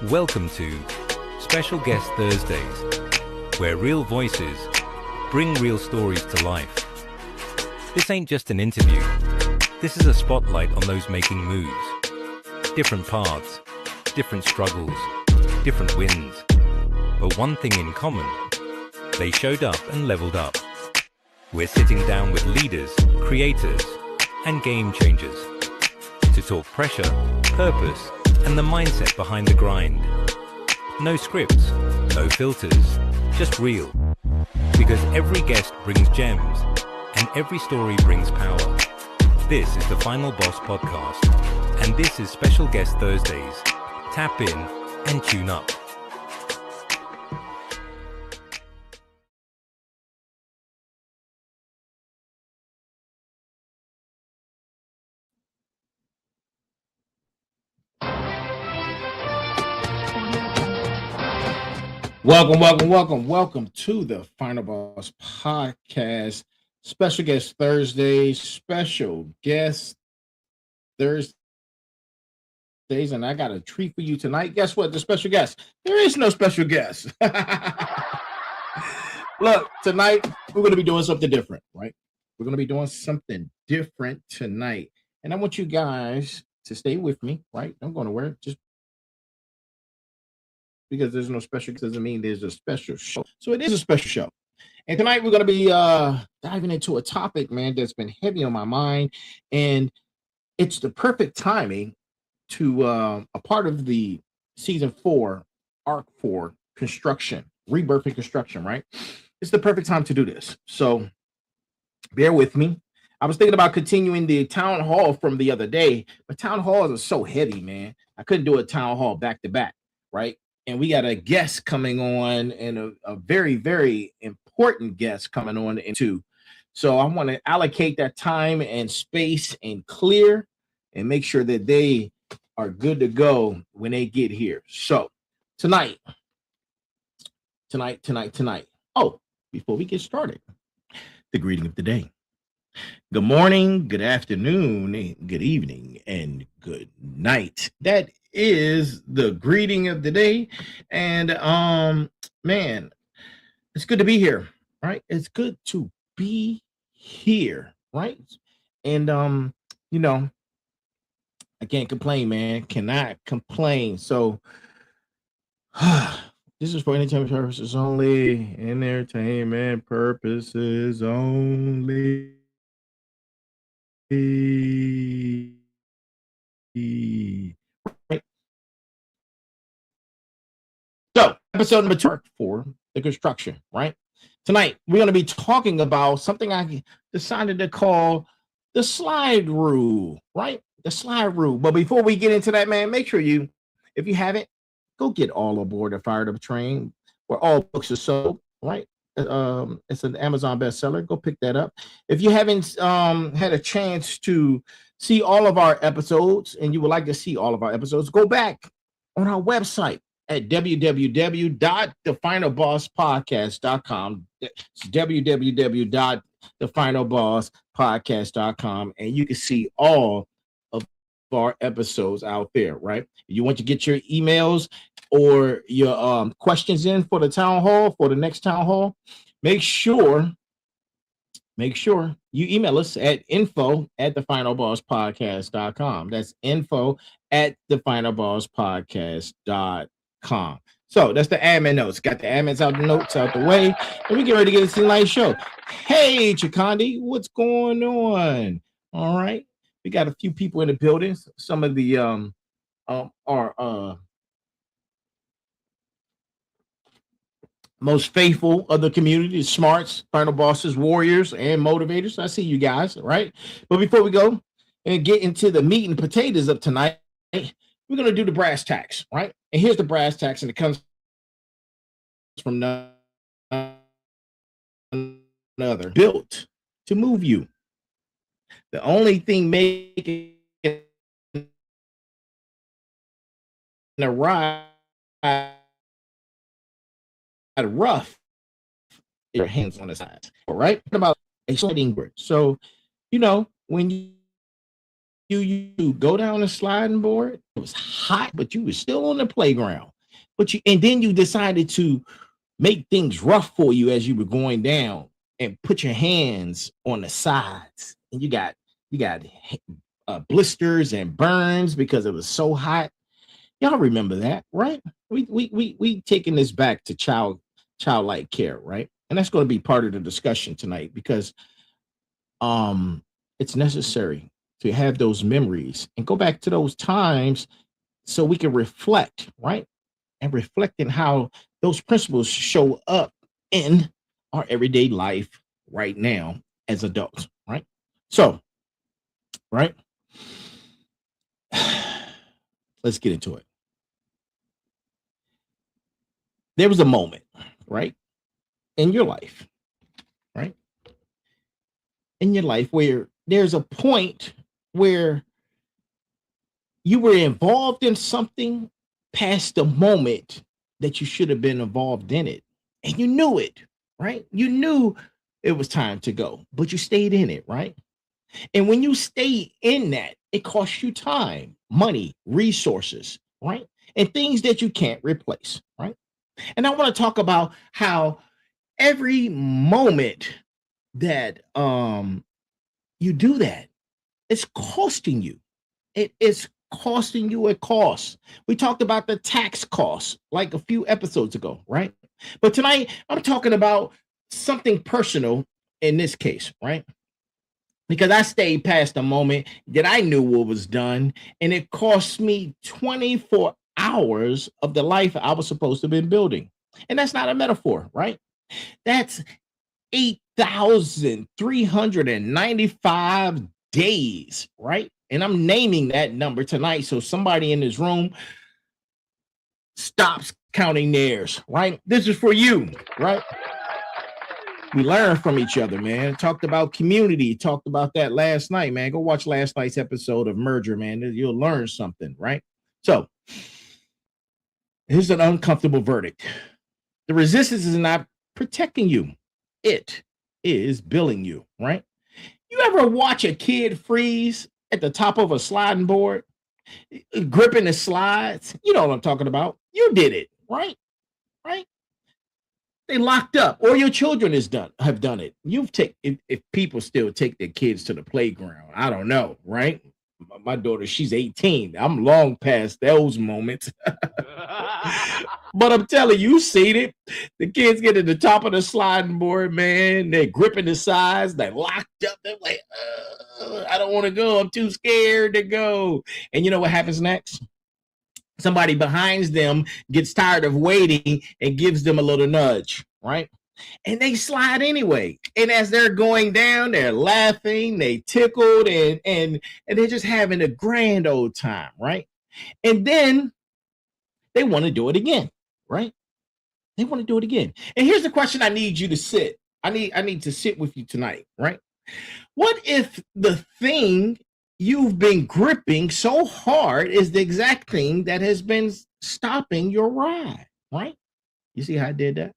Welcome to Special Guest Thursdays, where real voices bring real stories to life. This ain't just an interview. This is a spotlight on those making moves. Different paths, different struggles, different wins. But one thing in common, they showed up and leveled up. We're sitting down with leaders, creators, and game changers to talk pressure, purpose, and the mindset behind the grind. No scripts, no filters, just real. Because every guest brings gems, and every story brings power. This is the Final Boss Podcast, and this is Special Guest Thursdays. Tap in and tune up. Welcome to the Final Boss Podcast. Special Guest Thursday, Special Guest Thursdays, and I got a treat for you tonight. Guess what? The special guest. There is no special guest. Look, tonight we're going to be doing something different, right? We're going to be doing something different tonight, and I want you guys to stay with me, right? I'm going to wear it just because there's no special doesn't mean there's a special show. So it is a special show. And tonight we're going to be diving into a topic, man, that's been heavy on my mind. And it's the perfect timing to a part of the season 4, arc 4 construction, rebirth and construction, right? It's the perfect time to do this. So bear with me. I was thinking about continuing the town hall from the other day, but town halls are so heavy, man. I couldn't do a town hall back to back, right? And we got a guest coming on, and a very, very important guest coming on too. So I want to allocate that time and space and clear and make sure that they are good to go when they get here. So tonight. Oh, before we get started, the greeting of the day. Good morning, good afternoon, good evening, and good night. That is the greeting of the day. And man, it's good to be here, right? It's good to be here, right? And you know, I can't complain, man. Cannot complain. So this is for entertainment purposes only. Entertainment purposes only. Right. So, episode number 2 for the construction, right? Tonight, we're going to be talking about something I decided to call the slide rule, right? The slide rule. But before we get into that, man, make sure you, if you haven't, go get All Aboard the Fired Up Train, where all books are sold, right? It's an Amazon bestseller. Go pick that up. If you haven't had a chance to see all of our episodes and you would like to see all of our episodes, go back on our website at www.thefinalbosspodcast.com. It's www.thefinalbosspodcast.com, and you can see all of our episodes out there, right? You want to get your emails or your questions in for the town hall, for the next town hall, make sure you email us at info@thefinalbosspodcast.com. That's info@thefinalbosspodcast.com. So that's the admin notes. Got the admins out the notes out the way, and we get ready to get this nice show. Hey, Chikandi, what's going on? All right, we got a few people in the building. Some of the our most faithful of the community, smarts, final bosses, warriors, and motivators. I see you guys, right? But before we go and get into the meat and potatoes of tonight, we're going to do the brass tacks, right? And here's the brass tacks, and it comes from another. Built to move you. The only thing making a ride rough, your hands on the sides. All right, about a sliding board. So, when You go down the sliding board. It was hot, but you were still on the playground. And then you decided to make things rough for you as you were going down and put your hands on the sides. And you got blisters and burns because it was so hot. Y'all remember that, right? We taking this back to childlike care, right? And that's going to be part of the discussion tonight because it's necessary to have those memories and go back to those times so we can reflect, right? And reflect in how those principles show up in our everyday life right now as adults, right? So, right? Let's get into it. There was a moment, right, in your life, right? In your life where there's a point where you were involved in something past the moment that you should have been involved in it. And you knew it, right? You knew it was time to go, but you stayed in it, right? And when you stay in that, it costs you time, money, resources, right? And things that you can't replace, right? And I want to talk about how every moment that you do that, it's costing you. It is costing you a cost. We talked about the tax costs like a few episodes ago, right? But tonight I'm talking about something personal in this case, right? Because I stayed past the moment that I knew what was done, and it cost me 24 hours of the life I was supposed to have been building. And that's not a metaphor, right? That's 8,395 days, right? And I'm naming that number tonight so somebody in this room stops counting theirs, right? This is for you, right? We learn from each other, man. Talked about community, talked about that last night, man. Go watch last night's episode of Merger, man. You'll learn something, right? So here's an uncomfortable verdict. The resistance is not protecting you. It is billing you, right? You ever watch a kid freeze at the top of a sliding board, gripping the slides? You know what I'm talking about. You did it, right? Right? They locked up, or your children have done it. If people still take their kids to the playground, I don't know, right? My daughter, she's 18. I'm long past those moments. But I'm telling you, seen it. The kids get to the top of the sliding board, man. They're gripping the sides. They're locked up. They're like, I don't want to go. I'm too scared to go. And you know what happens next? Somebody behind them gets tired of waiting and gives them a little nudge, right? And they slide anyway. And as they're going down, they're laughing, they tickled, and they're just having a grand old time, right? And then they want to do it again, right? They want to do it again. And here's the question I need you to sit. I need to sit with you tonight, right? What if the thing you've been gripping so hard is the exact thing that has been stopping your ride, right? You see how I did that?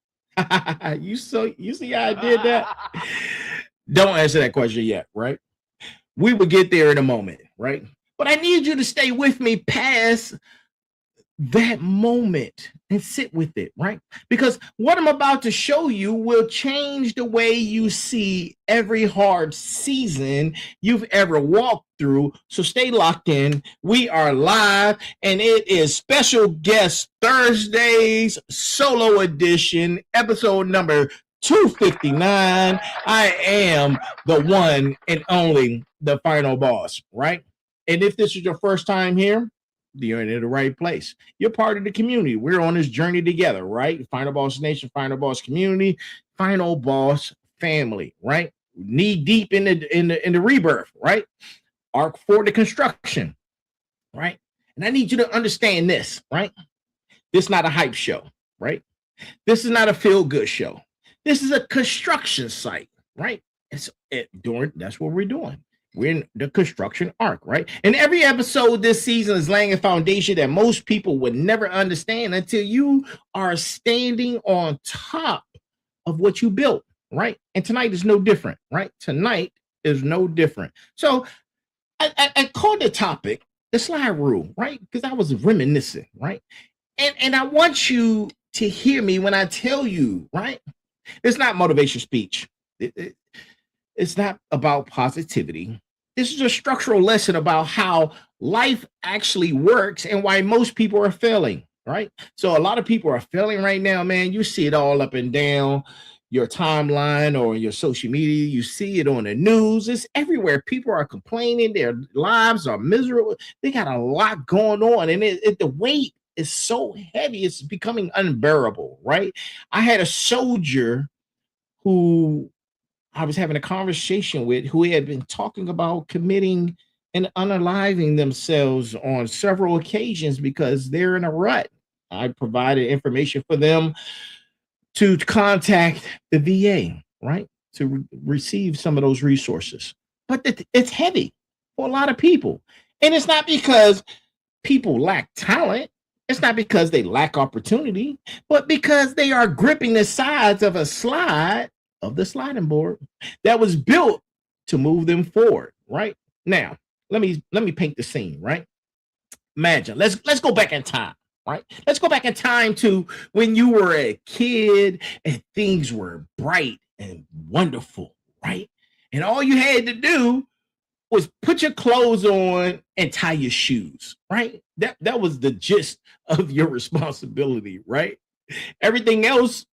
You see how I did that? Don't answer that question yet, right? We will get there in a moment, right? But I need you to stay with me past that moment and sit with it, right? Because what I'm about to show you will change the way you see every hard season you've ever walked through. So stay locked in. We are live, and it is special guest Thursdays solo edition, episode number 259. I am the one and only, the final boss, right? And if this is your first time here, you're in the right place. You're part of the community. We're on this journey together, right? Final Boss Nation, Final Boss community, Final Boss family, right? Knee deep in the rebirth, right? Arc for the construction, right? And I need you to understand this, right? This is not a hype show, right? This is not a feel-good show. This is a construction site, right? That's what we're doing. We're in the construction arc, right? And every episode this season is laying a foundation that most people would never understand until you are standing on top of what you built, right? And tonight is no different, right? Tonight is no different. So I called the topic the slide rule, right? Because I was reminiscing, right? And I want you to hear me when I tell you, right? It's not motivation speech. It's not about positivity. This is a structural lesson about how life actually works and why most people are failing, right? So a lot of people are failing right now, man. You see it all up and down your timeline or your social media. You see it on the news. It's everywhere. People are complaining. Their lives are miserable. They got a lot going on, and the weight is so heavy. It's becoming unbearable, right? I had a soldier who I was having a conversation with who had been talking about committing and unaliving themselves on several occasions because they're in a rut. I provided information for them to contact the VA, right? To receive some of those resources. But it's heavy for a lot of people. And it's not because people lack talent. It's not because they lack opportunity, but because they are gripping the sides of a slide of the sliding board that was built to move them forward, right? Now, let me paint the scene, right? Imagine, let's go back in time, right? Let's go back in time to when you were a kid and things were bright and wonderful, right? And all you had to do was put your clothes on and tie your shoes, right? That was the gist of your responsibility, right? Everything else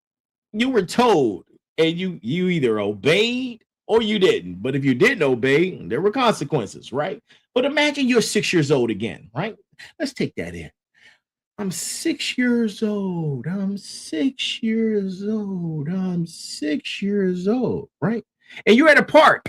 you were told, and you either obeyed or you didn't. But if you didn't obey, there were consequences, right? But imagine you're 6 years old again, right? Let's take that in. I'm 6 years old. I'm 6 years old. I'm 6 years old, right? And you're at a park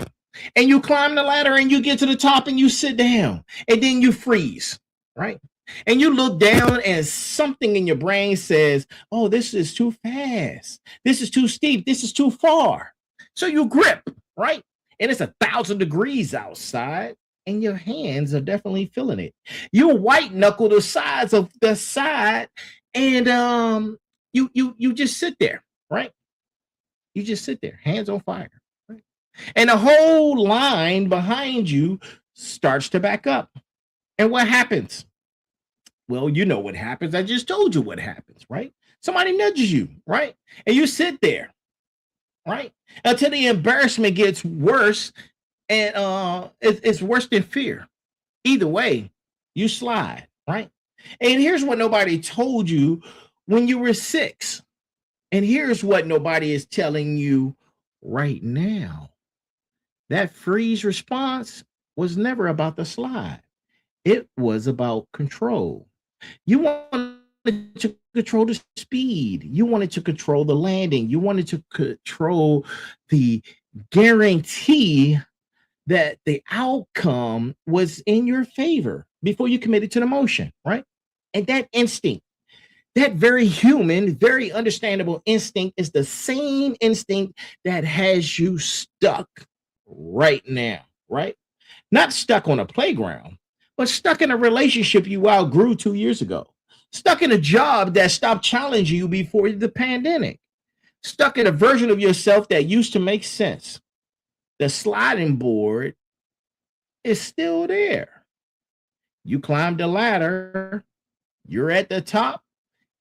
and you climb the ladder and you get to the top and you sit down and then you freeze, right? And you look down and something in your brain says, oh, this is too fast. This is too steep. This is too far. So you grip, right? And it's 1,000 degrees outside and your hands are definitely feeling it. You white knuckle the sides of the side and you just sit there, right? You just sit there, hands on fire, right? And the whole line behind you starts to back up. And what happens? Well, you know what happens. I just told you what happens, right? Somebody nudges you, right? And you sit there, right? Until the embarrassment gets worse and it's worse than fear. Either way, you slide, right? And here's what nobody told you when you were 6. And here's what nobody is telling you right now. That freeze response was never about the slide. It was about control. You wanted to control the speed. You wanted to control the landing. You wanted to control the guarantee that the outcome was in your favor before you committed to the motion, right? And that instinct, that very human, very understandable instinct is the same instinct that has you stuck right now, right? Not stuck on a playground, but stuck in a relationship you outgrew 2 years ago, stuck in a job that stopped challenging you before the pandemic, stuck in a version of yourself that used to make sense. The sliding board is still there. You climbed the ladder, you're at the top,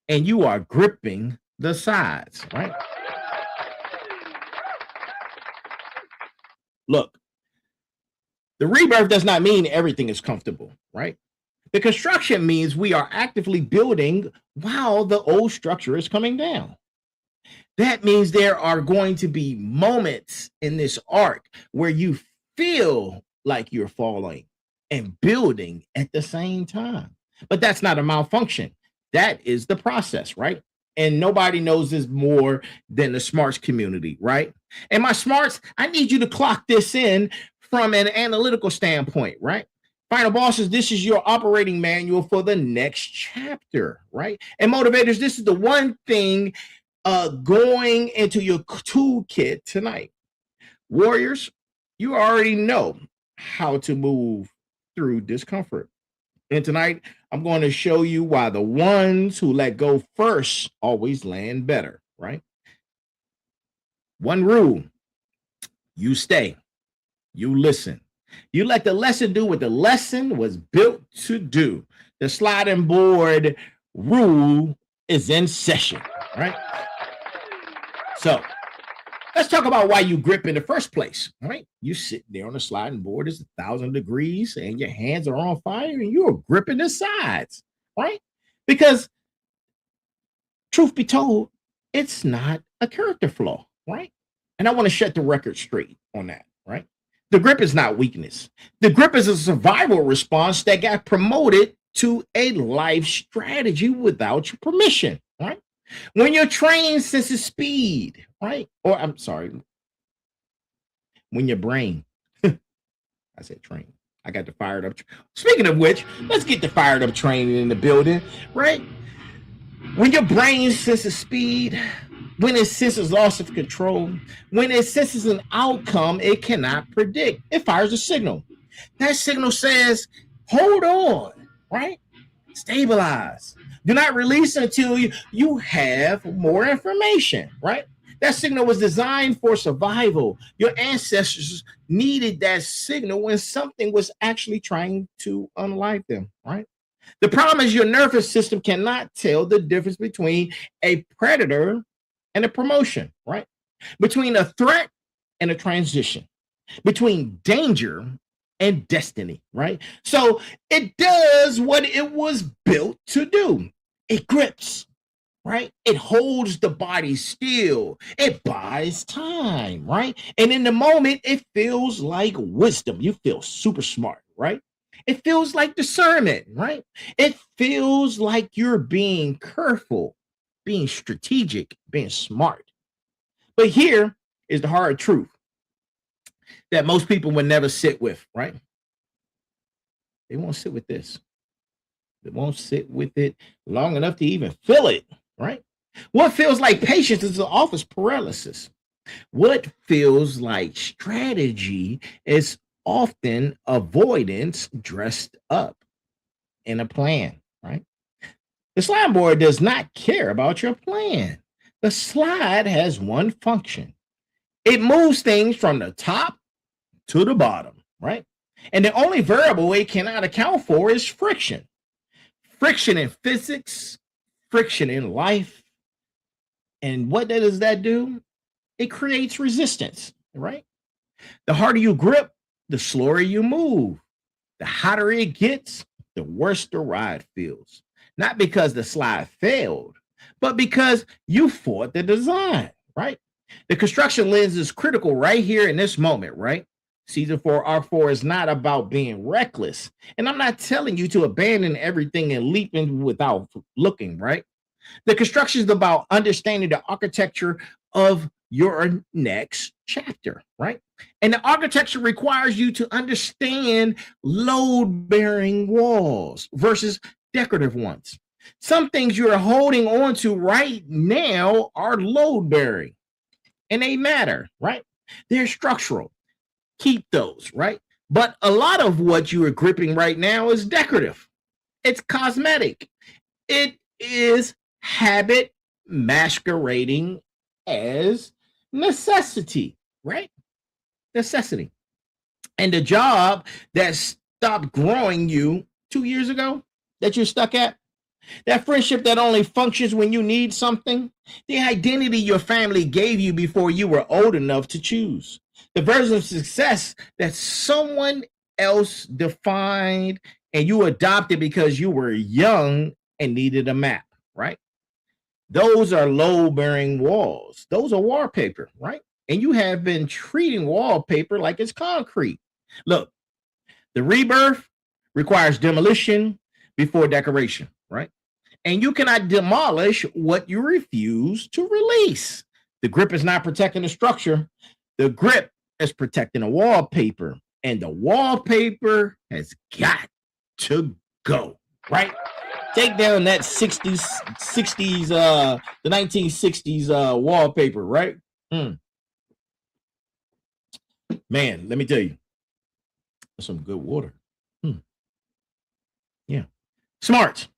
and you are gripping the sides, right? Look, the rebirth does not mean everything is comfortable, right? The construction means we are actively building while the old structure is coming down. That means there are going to be moments in this arc where you feel like you're falling and building at the same time. But that's not a malfunction. That is the process, right? And nobody knows this more than the smarts community, right? And my smarts, I need you to clock this in from an analytical standpoint, right? Final bosses, this is your operating manual for the next chapter, right? And motivators, this is the one thing going into your toolkit tonight. Warriors, you already know how to move through discomfort. And tonight, I'm going to show you why the ones who let go first always land better, right? One rule: you stay, you listen, You let the lesson do what the lesson was built to do. The sliding board rule is in session, right? So let's talk about why you grip in the first place, right? You sit there on the sliding board, it's 1,000 degrees, and your hands are on fire, and you're gripping the sides, right? Because truth be told, it's not a character flaw, right? And I want to set the record straight on that, right? The grip is not weakness. The grip is a survival response that got promoted to a life strategy without your permission, right? When your train senses speed, right? Or I'm sorry, when your brain, I said train. I got the fired up. Speaking of which, let's get the fired up train in the building, right? When your brain senses speed, when it senses loss of control, when it senses an outcome it cannot predict, it fires a signal. That signal says, hold on, right? Stabilize. Do not release until you have more information, right? That signal was designed for survival. Your ancestors needed that signal when something was actually trying to unalive them, right? The problem is your nervous system cannot tell the difference between a predator and a promotion, right? Between a threat and a transition, between danger and destiny, right? So it does what it was built to do. It grips, right? It holds the body still. It buys time, right? And in the moment, it feels like wisdom. You feel super smart, right? It feels like discernment, right? It feels like you're being careful, being strategic, being smart. But here is the hard truth that most people would never sit with, right? They won't sit with this. They won't sit with it long enough to even feel it, right? What feels like patience is office paralysis. What feels like strategy is often avoidance dressed up in a plan, right? The slide board does not care about your plan. The slide has one function. It moves things from the top to the bottom, right? And the only variable it cannot account for is friction. Friction in physics, friction in life. And what does that do? It creates resistance, right? The harder you grip, the slower you move. The hotter it gets, the worse the ride feels. Not because the slide failed, but because you fought the design, right? The construction lens is critical right here in this moment, right? Season 4, Arc 4 is not about being reckless. And I'm not telling you to abandon everything and leap in without looking, right? The construction is about understanding the architecture of your next chapter, right? And the architecture requires you to understand load-bearing walls versus decorative ones. Some things you are holding on to right now are load-bearing, and they matter, right? They're structural. Keep those, right? But a lot of what you are gripping right now is decorative. It's cosmetic. It is habit masquerading as necessity, right? Necessity. And the job that stopped growing you 2 years ago that you're stuck at, that friendship that only functions when you need something, the identity your family gave you before you were old enough to choose, the version of success that someone else defined and you adopted because you were young and needed a map, right? Those are load-bearing walls. Those are wallpaper, right? And you have been treating wallpaper like it's concrete. Look, the rebirth requires demolition before decoration, right? And you cannot demolish what you refuse to release. The grip is not protecting the structure. The grip is protecting the wallpaper. And the wallpaper has got to go, right? Take down that 60s, the 1960s wallpaper, right? Man, let me tell you, that's some good water. Yeah. Smart.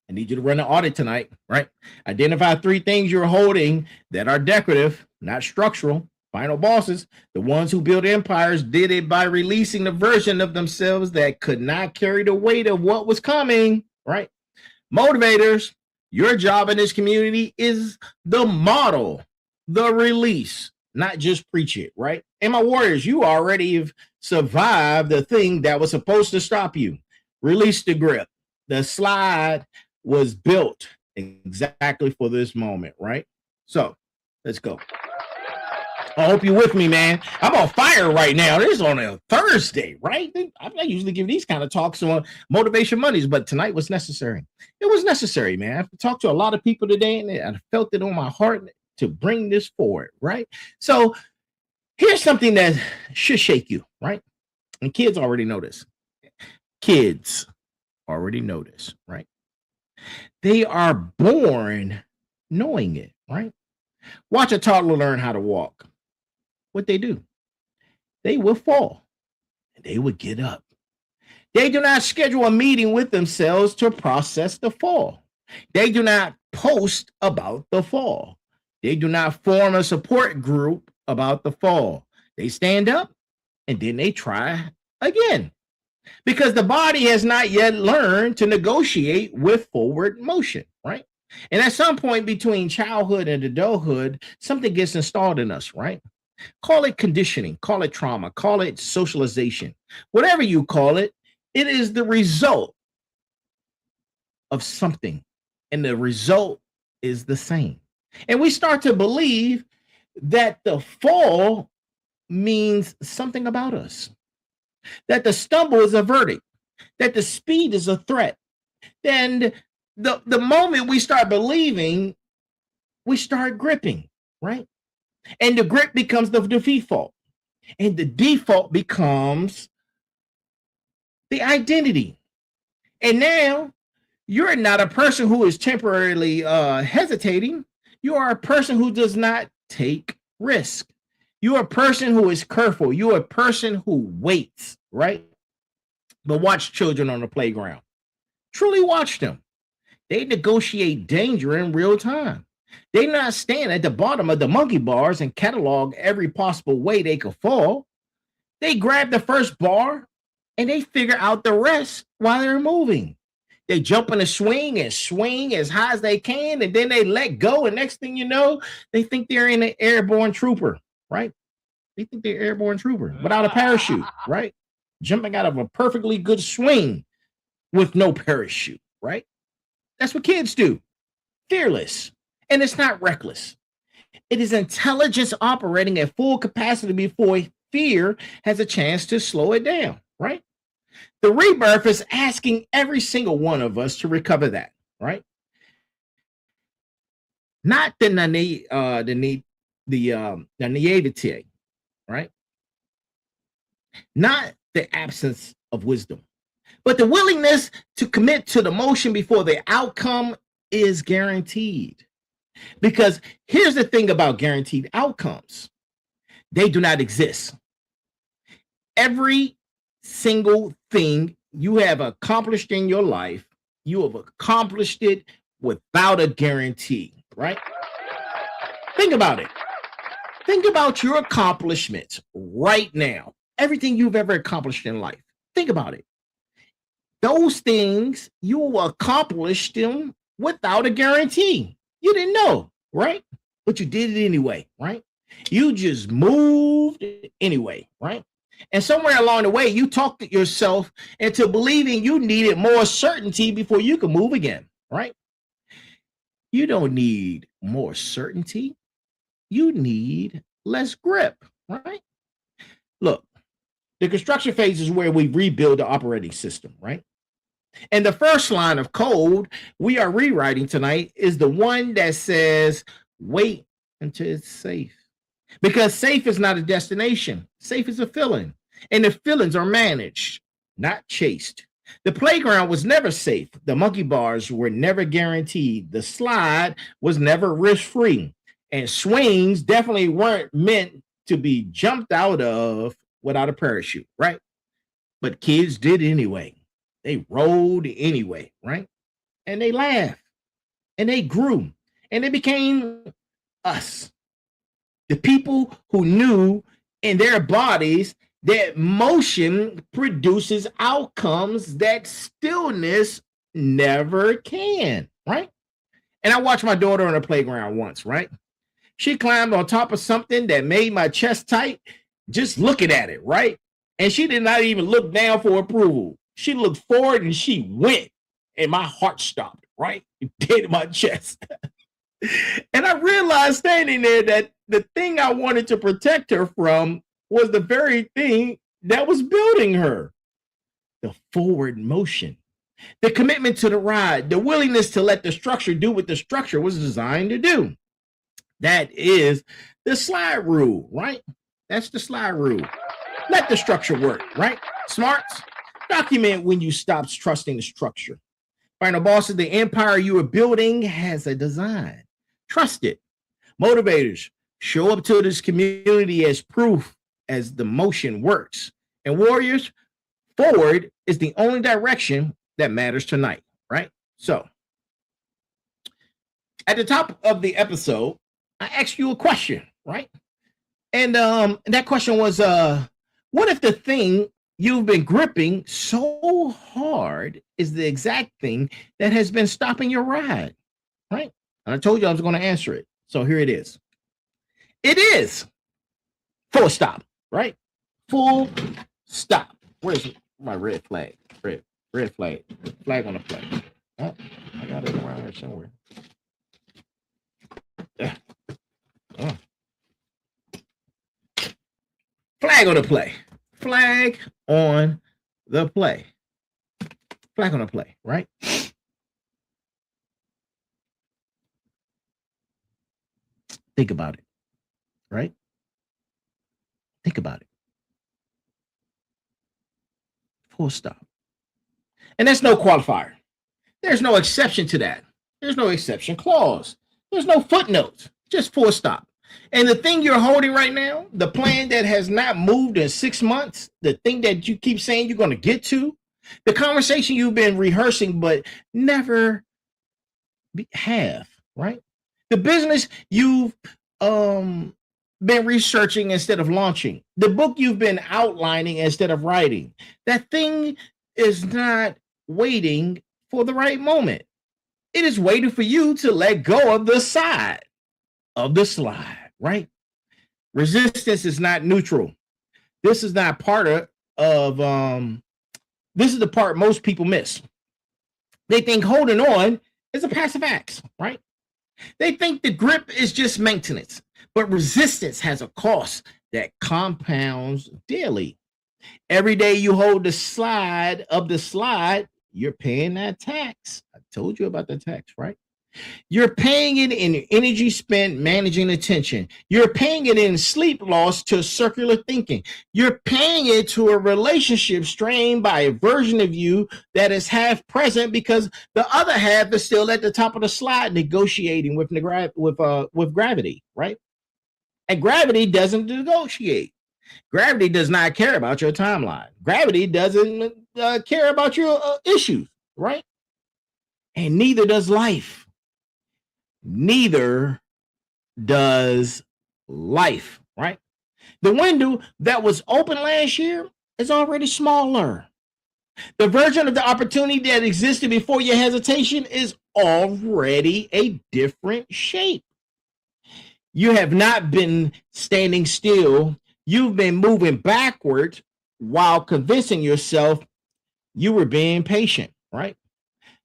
I need you to run an audit tonight, right? Identify 3 things you're holding that are decorative, not structural. Final bosses, the ones who built empires, did it by releasing the version of themselves that could not carry the weight of what was coming, right? Motivators, your job in this community is the model, the release, not just preach it, right? And my warriors, you already have survived the thing that was supposed to stop you. Release the grip. The slide was built exactly for this moment, right? So let's go. I hope you're with me, man. I'm on fire right now. This is on a Thursday, right? I usually give these kind of talks on Motivation Mondays, but tonight was necessary. It was necessary, man. I've talked to a lot of people today, and I felt it on my heart to bring this forward, right? So here's something that should shake you, right? And kids already know this. Kids already know this, right? They are born knowing it, right? Watch a toddler learn how to walk. What they do? They will fall and they will get up. They do not schedule a meeting with themselves to process the fall. They do not post about the fall. They do not form a support group about the fall. They stand up and then they try again because the body has not yet learned to negotiate with forward motion, right? And at some point between childhood and adulthood, something gets installed in us, right? Call it conditioning, call it trauma, call it socialization, whatever you call it, it is the result of something. And the result is the same. And we start to believe that the fall means something about us, that the stumble is a verdict, that the speed is a threat. Then the moment we start believing, we start gripping, right? And the grip becomes the default. And the default becomes the identity. And now you're not a person who is temporarily hesitating. You are a person who does not take risk. You are a person who is careful. You are a person who waits, right? But watch children on the playground. Truly watch them. They negotiate danger in real time. They not stand at the bottom of the monkey bars and catalog every possible way they could fall. They grab the first bar and they figure out the rest while they're moving. They jump in a swing and swing as high as they can, and then they let go. And next thing you know, they think they're in an airborne trooper, right? They think they're airborne trooper without a parachute, right? Jumping out of a perfectly good swing with no parachute, right? That's what kids do. Fearless. And it's not reckless. It is intelligence operating at full capacity before fear has a chance to slow it down, right? The rebirth is asking every single one of us to recover that, right? Not the naivete, right? Not the absence of wisdom, but the willingness to commit to the motion before the outcome is guaranteed. Because here's the thing about guaranteed outcomes. They do not exist. Every single thing you have accomplished in your life, you have accomplished it without a guarantee, right? Think about it. Think about your accomplishments right now. Everything you've ever accomplished in life. Think about it. Those things, you accomplished them without a guarantee. You didn't know, right? But you did it anyway, right? You just moved anyway, right? And somewhere along the way, you talked yourself into believing you needed more certainty before you could move again, right? You don't need more certainty. You need less grip, right? Look, the construction phase is where we rebuild the operating system, right? And the first line of code we are rewriting tonight is the one that says, wait until it's safe. Because safe is not a destination. Safe is a feeling. And the feelings are managed, not chased. The playground was never safe. The monkey bars were never guaranteed. The slide was never risk-free. And swings definitely weren't meant to be jumped out of without a parachute, right? But kids did anyway. They rolled anyway, right? And they laughed and they grew and they became us. The people who knew in their bodies that motion produces outcomes that stillness never can, right? And I watched my daughter on the playground once, right? She climbed on top of something that made my chest tight just looking at it, right? And she did not even look down for approval. She looked forward and she went, and my heart stopped, right? Dead in my chest. And I realized standing there that the thing I wanted to protect her from was the very thing that was building her. The forward motion, the commitment to the ride, the willingness to let the structure do what the structure was designed to do. That is the slide rule, right? That's the slide rule. Let the structure work, right? Smarts, document when you stop trusting the structure. Final bosses, the empire you are building has a design. Trust it. Motivators, show up to this community as proof as the motion works. And warriors, forward is the only direction that matters tonight, right? So, at the top of the episode, I asked you a question, right? And that question was, what if the thing you've been gripping so hard is the exact thing that has been stopping your ride, right? And I told you I was going to answer it. So here it is. It is full stop, right? Full stop. Where's my red flag? Red flag. Flag on the flag. Oh, I got it around here somewhere. Oh. Flag on the play. Flag on the play. Flag on the play, right? Think about it, right? Think about it. Full stop. And that's no qualifier. There's no exception to that. There's no exception clause. There's no footnotes. Just full stop. And the thing you're holding right now, the plan that has not moved in 6 months, the thing that you keep saying you're going to get to, the conversation you've been rehearsing but never have, right? The business you've been researching instead of launching, the book you've been outlining instead of writing. That thing is not waiting for the right moment. It is waiting for you to let go of the side of the slide, right? Resistance is not neutral. This is not part of this is the part most people miss. They think holding on is a passive act, right? They think the grip is just maintenance, but resistance has a cost that compounds daily. Every day you hold the slide of the slide, you're paying that tax. I told you about the tax, right? You're paying it in energy spent managing attention. You're paying it in sleep loss to circular thinking. You're paying it to a relationship strained by a version of you that is half present because the other half is still at the top of the slide negotiating with gravity, right? And gravity doesn't negotiate. Gravity does not care about your timeline. Gravity doesn't care about your issues, right? And neither does life. Neither does life, right? The window that was open last year is already smaller. The version of the opportunity that existed before your hesitation is already a different shape. You have not been standing still. You've been moving backwards while convincing yourself you were being patient, right?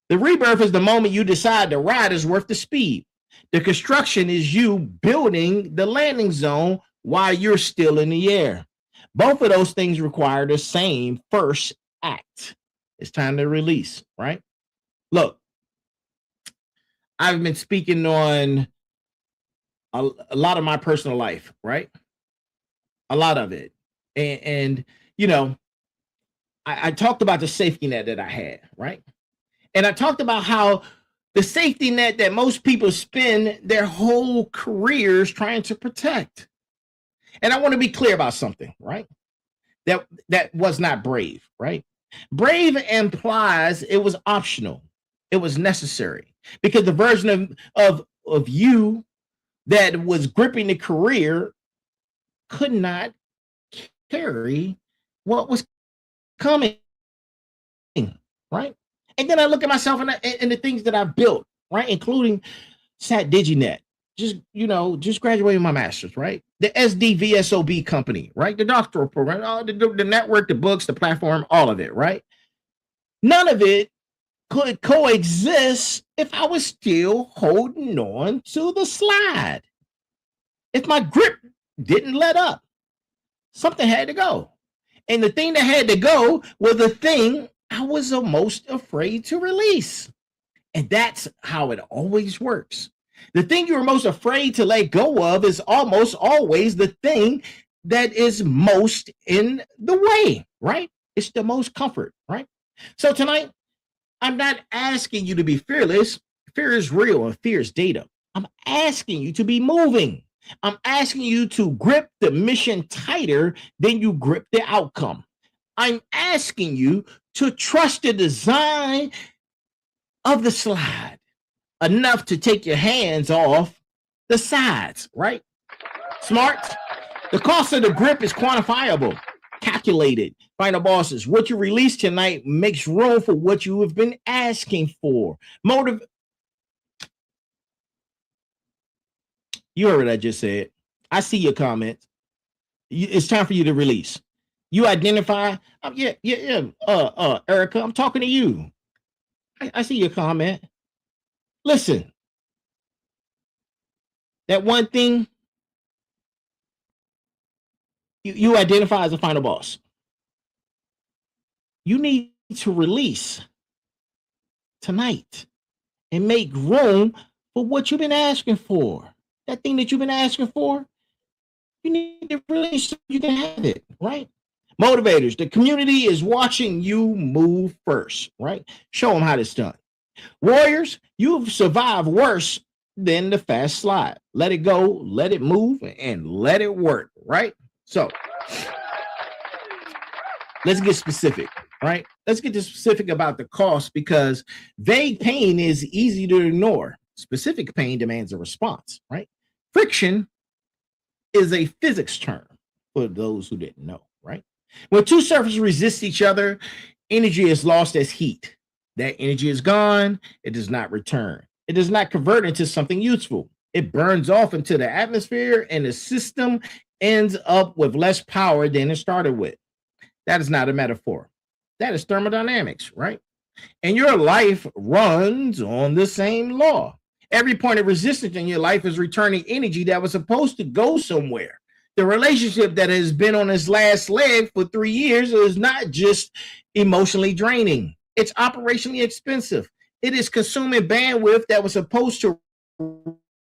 The rebirth is the moment you decide the ride is worth the speed. The construction is you building the landing zone while you're still in the air. Both of those things require the same first act. It's time to release, right? Look, I've been speaking on a lot of my personal life, right? A lot of it. And you know, I talked about the safety net that I had, right? And I talked about how the safety net that most people spend their whole careers trying to protect. And I want to be clear about something, right? That was not brave, right? Brave implies it was optional. It was necessary because the version of you that was gripping the career could not carry what was coming, right? And then I look at myself and the things that I've built, right? Including Sat DigiNet, just graduating my master's, right? The SDVSOB company, right? The doctoral program, the network, the books, the platform, all of it, right? None of it could coexist if I was still holding on to the slide. If my grip didn't let up, something had to go. And the thing that had to go was the thing I was the most afraid to release. And that's how it always works. The thing you're most afraid to let go of is almost always the thing that is most in the way, right? It's the most comfort, right? So tonight, I'm not asking you to be fearless. Fear is real and fear is data. I'm asking you to be moving. I'm asking you to grip the mission tighter than you grip the outcome. I'm asking you to trust the design of the slide enough to take your hands off the sides, right? Smart. The cost of the grip is quantifiable, calculated. Final bosses, what you release tonight makes room for what you have been asking for. You heard what I just said. I see your comments. It's time for you to release. You identify. Erica, I'm talking to you. I see your comment. Listen, that one thing you identify as a final boss. You need to release tonight and make room for what you've been asking for. That thing that you've been asking for, you need to release so you can have it, right? Motivators, the community is watching you move first, right? Show them how it's done. Warriors, you've survived worse than the fast slide. Let it go, let it move, and let it work, right? So let's get specific, right? Let's get specific about the cost because vague pain is easy to ignore. Specific pain demands a response, right? Friction is a physics term for those who didn't know, right? When two surfaces resist each other, energy is lost as heat. That energy is gone. It does not return. It does not convert into something useful. It burns off into the atmosphere and the system ends up with less power than it started with. That is not a metaphor. That is thermodynamics, right? And your life runs on the same law. Every point of resistance in your life is returning energy that was supposed to go somewhere. The relationship that has been on its last leg for 3 years is not just emotionally draining. It's operationally expensive. It is consuming bandwidth that was supposed to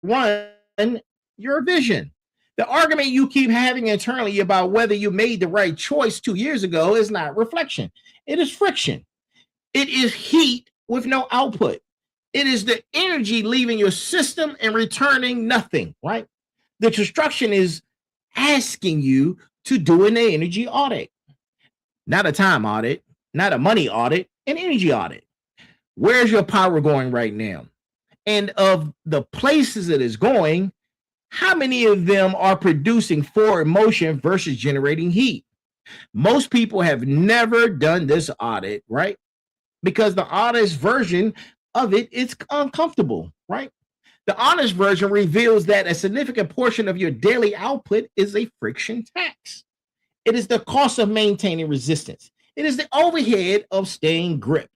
run your vision. The argument you keep having internally about whether you made the right choice 2 years ago is not reflection. It is friction. It is heat with no output. It is the energy leaving your system and returning nothing, right? The destruction is asking you to do an energy audit, not a time audit, not a money audit, an energy audit. Where's your power going right now? And of the places it is going, how many of them are producing forward motion versus generating heat? Most people have never done this audit, right? Because the honest version of it is uncomfortable, right? The honest version reveals that a significant portion of your daily output is a friction tax. It is the cost of maintaining resistance. It is the overhead of staying gripped.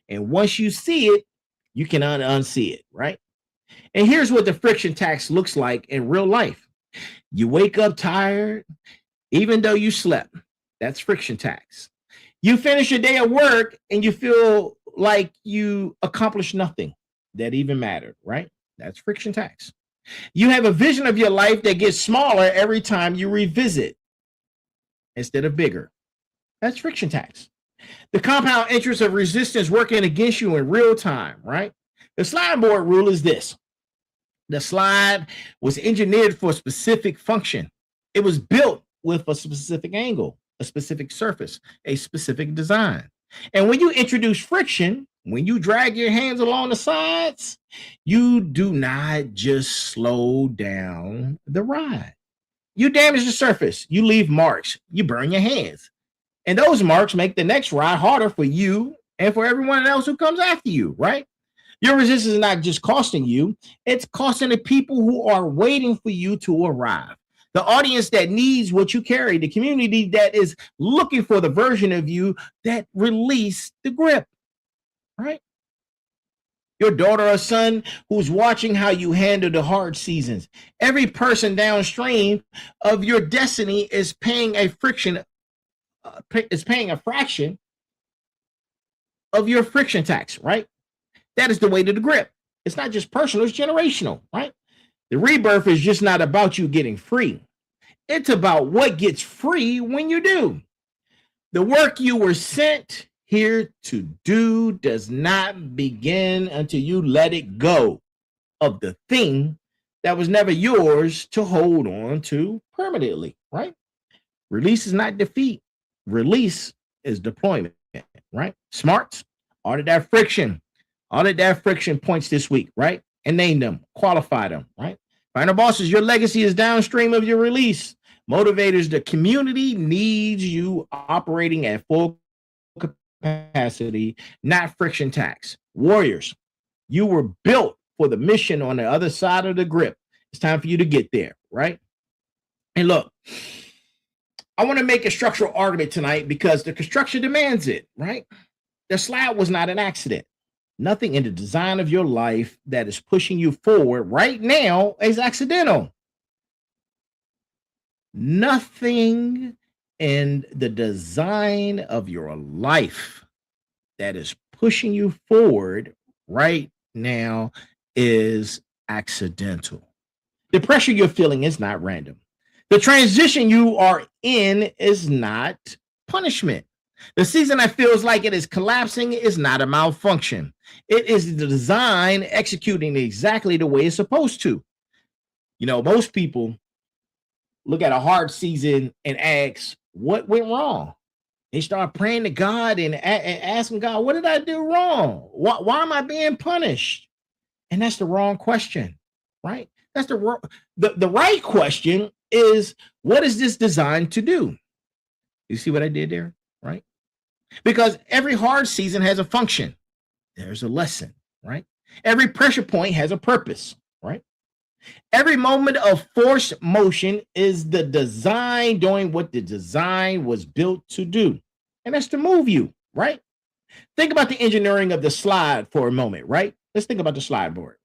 And once you see it, you can unsee it, right? And here's what the friction tax looks like in real life. You wake up tired, even though you slept. That's friction tax. You finish your day at work and you feel like you accomplished nothing that even mattered, right? That's friction tax. You have a vision of your life that gets smaller every time you revisit instead of bigger. That's friction tax. The compound interest of resistance working against you in real time, right? The slide board rule is this. The slide was engineered for a specific function. It was built with a specific angle, a specific surface, a specific design. And when you introduce friction, when you drag your hands along the sides, you do not just slow down the ride. You damage the surface, you leave marks, you burn your hands. And those marks make the next ride harder for you and for everyone else who comes after you, right? Your resistance is not just costing you, it's costing the people who are waiting for you to arrive. The audience that needs what you carry, the community that is looking for the version of you that released the grip, right? Your daughter or son who's watching how you handle the hard seasons. Every person downstream of your destiny is paying a fraction of your friction tax, right? That is the weight of the grip. It's not just personal, it's generational, right? The rebirth is just not about you getting free. It's about what gets free when you do. The work you were sent here to do does not begin until you let it go of the thing that was never yours to hold on to permanently, right? Release is not defeat. Release is deployment, right? Smarts, audit that friction. Audit that friction points this week, right? And name them, qualify them, right? Final bosses, your legacy is downstream of your release. Motivators, the community needs you operating at full capacity, not friction tax. Warriors, you were built for the mission on the other side of the grip. It's time for you to get there, right? And look, I want to make a structural argument tonight because the construction demands it, right? The slide was not an accident. Nothing in the design of your life that is pushing you forward right now is accidental. Nothing in the design of your life that is pushing you forward right now is accidental. The pressure you're feeling is not random. The transition you are in is not punishment. The season that feels like it is collapsing is not a malfunction. It is the design executing exactly the way it's supposed to. You know, most people look at a hard season and ask, what went wrong? They start praying to God and asking God, what did I do wrong? Why am I being punished? And that's the wrong question, right? That's the right question is, what is this designed to do? You see what I did there, right? Because every hard season has a function. There's a lesson, right? Every pressure point has a purpose, right? Every moment of forced motion is the design doing what the design was built to do. And that's to move you, right? Think about the engineering of the slide for a moment, right? Let's think about the slide board,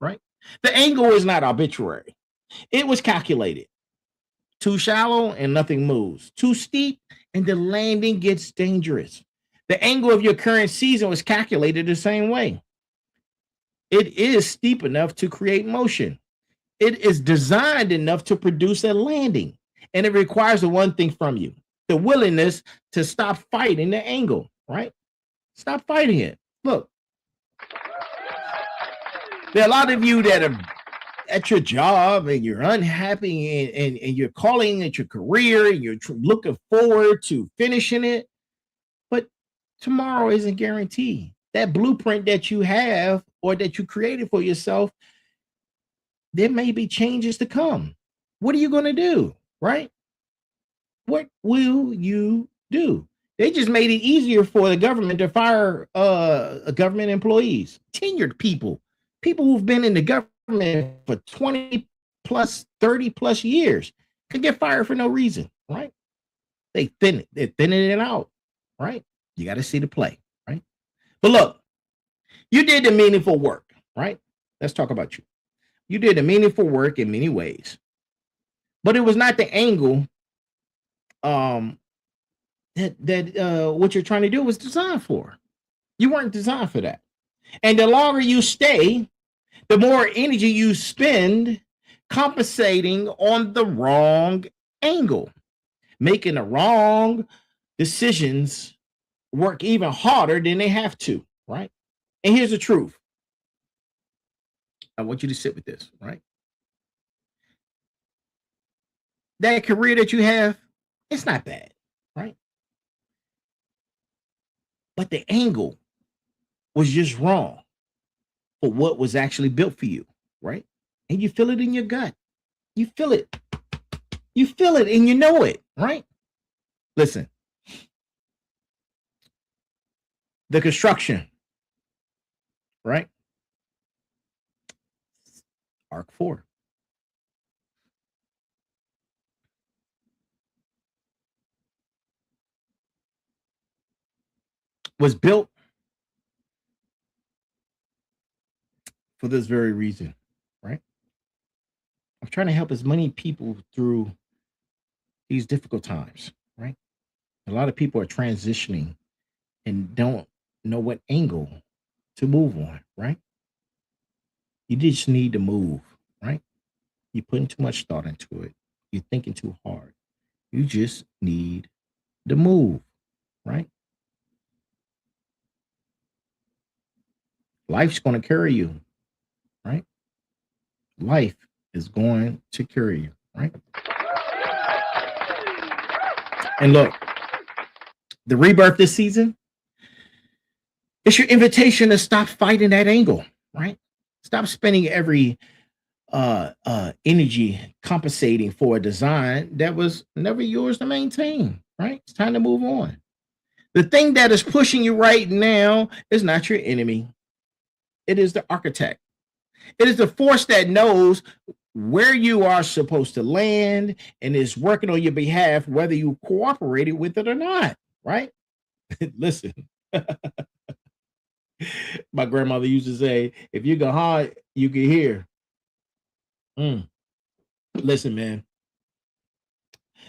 right? The angle is not arbitrary. It was calculated. Too shallow and nothing moves. Too steep and the landing gets dangerous. The angle of your current season was calculated the same way. It is steep enough to create motion. It is designed enough to produce a landing. And it requires the one thing from you, the willingness to stop fighting the angle, right? Stop fighting it. Look, there are a lot of you that are at your job and you're unhappy and you're calling it your career and you're looking forward to finishing it. But tomorrow isn't guaranteed. That blueprint that you have or that you created for yourself, there may be changes to come. What are you going to do, right? What will you do? They just made it easier for the government to fire government employees, tenured people who've been in the government for 20 plus, 30 plus years could get fired for no reason, right? They're thinning it out, right? You got to see the play, right? But look, you did the meaningful work, right? Let's talk about you. You did the meaningful work in many ways, but it was not the angle that what you're trying to do was designed for. You weren't designed for that. And the longer you stay, the more energy you spend compensating on the wrong angle, making the wrong decisions work even harder than they have to, right? And here's the truth. I want you to sit with this, right? That career that you have, it's not bad, right? But the angle was just wrong for what was actually built for you, right? And you feel it in your gut. You feel it. You feel it and you know it, right? Listen, the construction, right? Arc 4 was built for this very reason, right? I'm trying to help as many people through these difficult times, right? A lot of people are transitioning and don't know what angle to move on, right? You just need to move, right? You're putting too much thought into it. You're thinking too hard. You just need to move, right? Life's going to carry you, right? Life is going to carry you, right? And look, the rebirth this season, it's your invitation to stop fighting that angle, right? Stop spending every energy compensating for a design that was never yours to maintain, right? It's time to move on. The thing that is pushing you right now is not your enemy. It is the architect. It is the force that knows where you are supposed to land and is working on your behalf, whether you cooperated with it or not, right? Listen, my grandmother used to say, if you go hard, you can hear. Listen, man,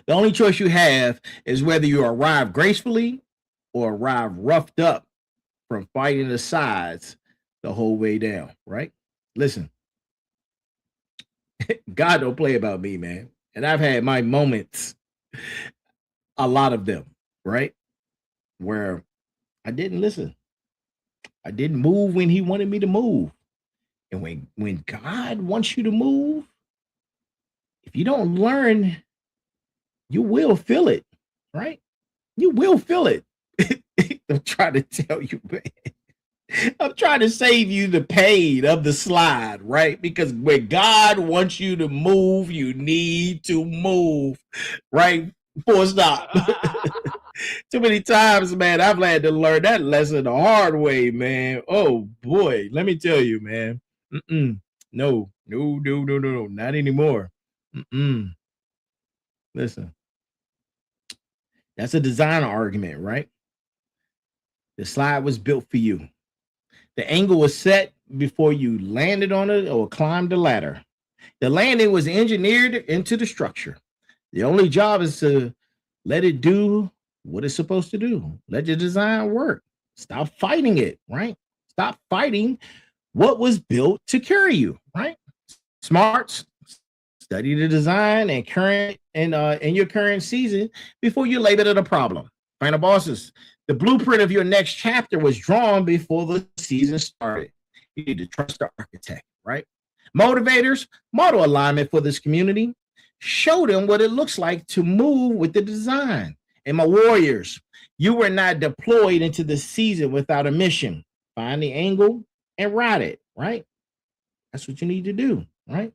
the only choice you have is whether you arrive gracefully or arrive roughed up from fighting the sides the whole way down, right? Listen, God don't play about me, man. And I've had my moments, a lot of them, right? Where I didn't listen. I didn't move when he wanted me to move. And when God wants you to move, if you don't learn, you will feel it, right? You will feel it. I'm trying to tell you, man. I'm trying to save you the pain of the slide, right? Because when God wants you to move, you need to move, right? Full stop. Too many times, man, I've had to learn that lesson the hard way, man. Oh boy, let me tell you, man. No, not anymore. Listen, that's a designer argument, right? The slide was built for you. The angle was set before you landed on it or climbed the ladder. The landing was engineered into the structure. The only job is to let it do what it's supposed to do. Let your design work. Stop fighting it, right? Stop fighting what was built to carry you, right? Smarts, study the design and current and in your current season before you label it a problem. Final bosses, the blueprint of your next chapter was drawn before the season started. You need to trust the architect, right? Motivators, model alignment for this community. Show them what it looks like to move with the design. And my warriors, you were not deployed into the season without a mission. Find the angle and ride it, right? That's what you need to do, right?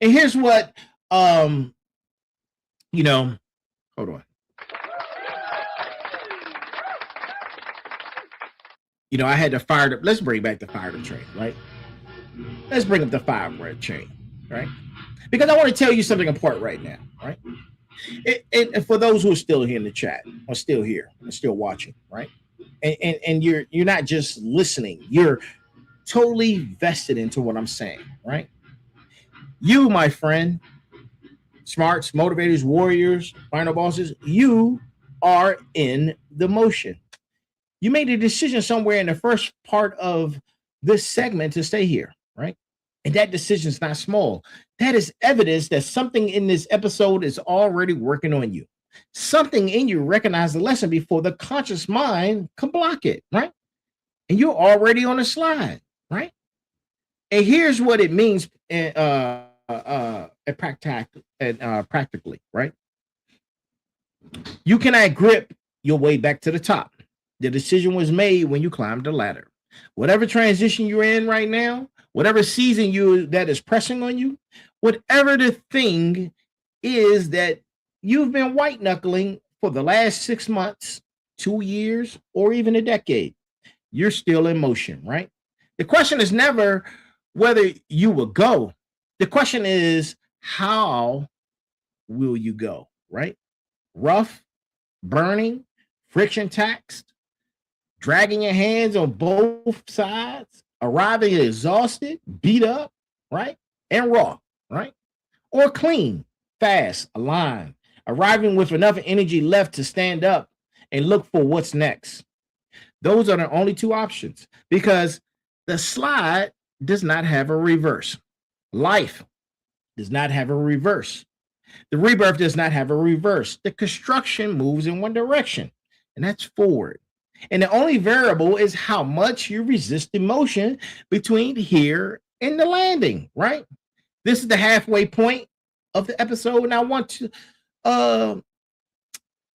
And here's what, hold on. I had to fire up. Let's bring back the fire up train, right? Let's bring up the fire up train, right? Because I want to tell you something important right now, right? And for those who are still here in the chat, or still here, or still watching, right? And you're not just listening, you're totally vested into what I'm saying, right? You, my friend, smarts, motivators, warriors, final bosses, you are in the motion. You made a decision somewhere in the first part of this segment to stay here, right? And that decision is not small. That is evidence that something in this episode is already working on you. Something in you recognized the lesson before the conscious mind can block it, right? And you're already on a slide, right? And here's what it means practically, right? You cannot grip your way back to the top. The decision was made when you climbed the ladder. Whatever transition you're in right now, whatever season that is pressing on you, whatever the thing is that you've been white knuckling for the last 6 months, 2 years, or even a decade. You're still in motion, right? The question is never whether you will go. The question is, how will you go, right? Rough, burning, friction taxed, dragging your hands on both sides, arriving exhausted, beat up, right? And raw, right? Or clean, fast, aligned, arriving with enough energy left to stand up and look for what's next. Those are the only two options because the slide does not have a reverse. Life does not have a reverse. The rebirth does not have a reverse. The construction moves in one direction, and that's forward. And the only variable is how much you resist the motion between here and the landing, right? This is the halfway point of the episode, and I want to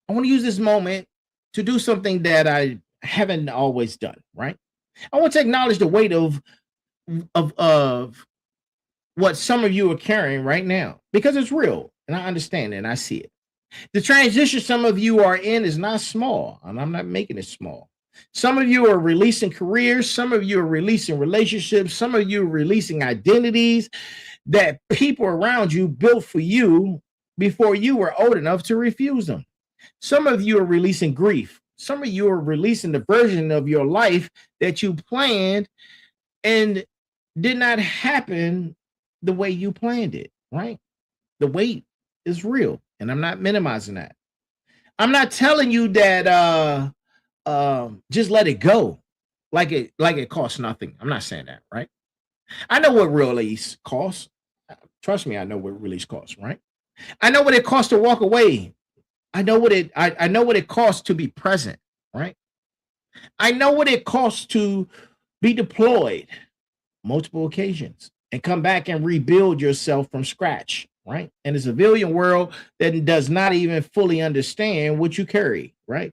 use this moment to do something that I haven't always done, right? I want to acknowledge the weight of what some of you are carrying right now because it's real and I understand it and I see it. The transition some of you are in is not small, and I'm not making it small. Some of you are releasing careers, some of you are releasing relationships, some of you are releasing identities that people around you built for you before you were old enough to refuse them. Some of you are releasing grief. Some of you are releasing the version of your life that you planned and did not happen the way you planned it, right? The weight is real, and I'm not minimizing that. I'm not telling you that just let it go like it costs nothing. I'm not saying that, right? I know what release costs. Trust me, I know what release costs, right? I know what it costs to walk away. I know what it costs to be present, right? I know what it costs to be deployed multiple occasions and come back and rebuild yourself from scratch, right? In a civilian world that does not even fully understand what you carry, right?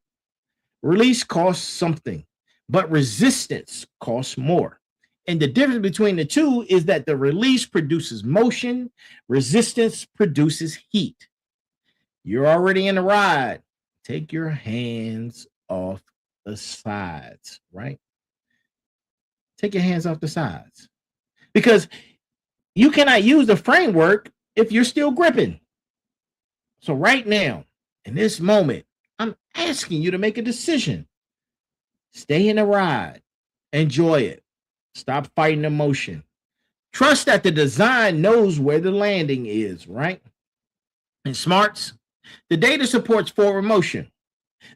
Release costs something, but resistance costs more. And the difference between the two is that the release produces motion, resistance produces heat. You're already in the ride. Take your hands off the sides, right? Take your hands off the sides because you cannot use the framework if you're still gripping. So, right now, in this moment, I'm asking you to make a decision. Stay in the ride, enjoy it, stop fighting emotion. Trust that the design knows where the landing is, right? And smarts, the data supports forward motion.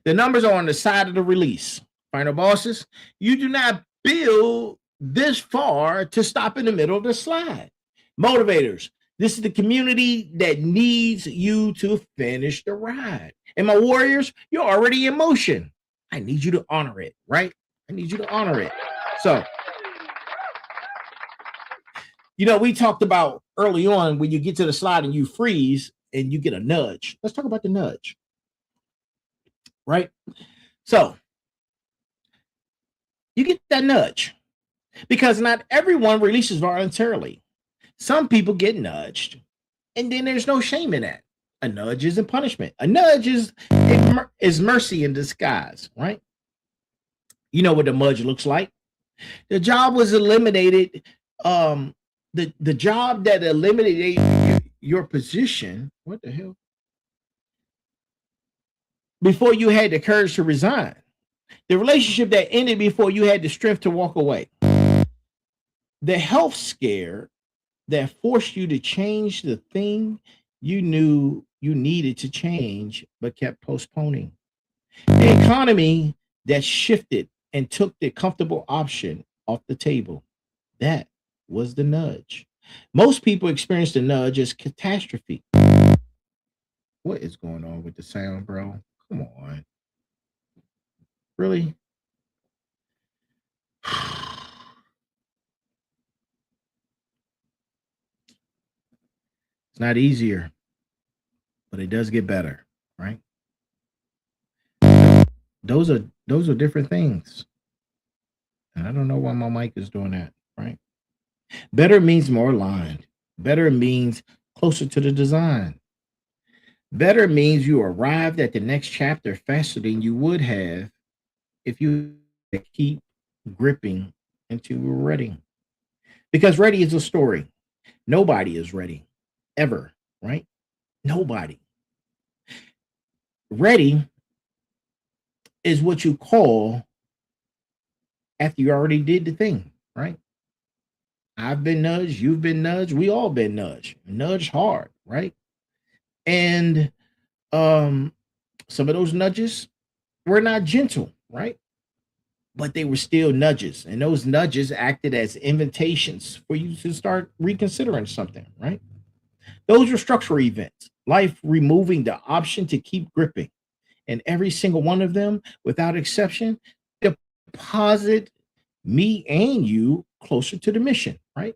The numbers are on the side of the release. Final bosses, you do not build this far to stop in the middle of the slide. Motivators, this is the community that needs you to finish the ride. And my warriors, you're already in motion. I need you to honor it, right? I need you to honor it. So, we talked about early on when you get to the slide and you freeze and you get a nudge. Let's talk about the nudge, right? So, you get that nudge because not everyone releases voluntarily. Some people get nudged, and then there's no shame in that. A nudge isn't punishment. A nudge is mercy in disguise, right? You know what the nudge looks like. The job was eliminated. The job that eliminated your position. What the hell? Before you had the courage to resign. The relationship that ended before you had the strength to walk away. The health scare that forced you to change the thing you knew you needed to change but kept postponing. The economy that shifted and took the comfortable option off the table. That was the nudge. Most people experience the nudge as catastrophe. What is going on with the sound, bro? Come on. Really? It's not easier, but it does get better, right? Those are different things. And I don't know why my mic is doing that, right? Better means more aligned. Better means closer to the design. Better means you arrived at the next chapter faster than you would have if you keep gripping until you were ready. Because ready is a story. Nobody is ready ever, right? Nobody. Ready is what you call after you already did the thing, right? I've been nudged, you've been nudged, we all been nudged hard, right? And um some of those nudges were not gentle, right? But they were still nudges, and those nudges acted as invitations for you to start reconsidering something, right? Those were structural events, life removing the option to keep gripping. And every single one of them, without exception, deposit me and you closer to the mission, right?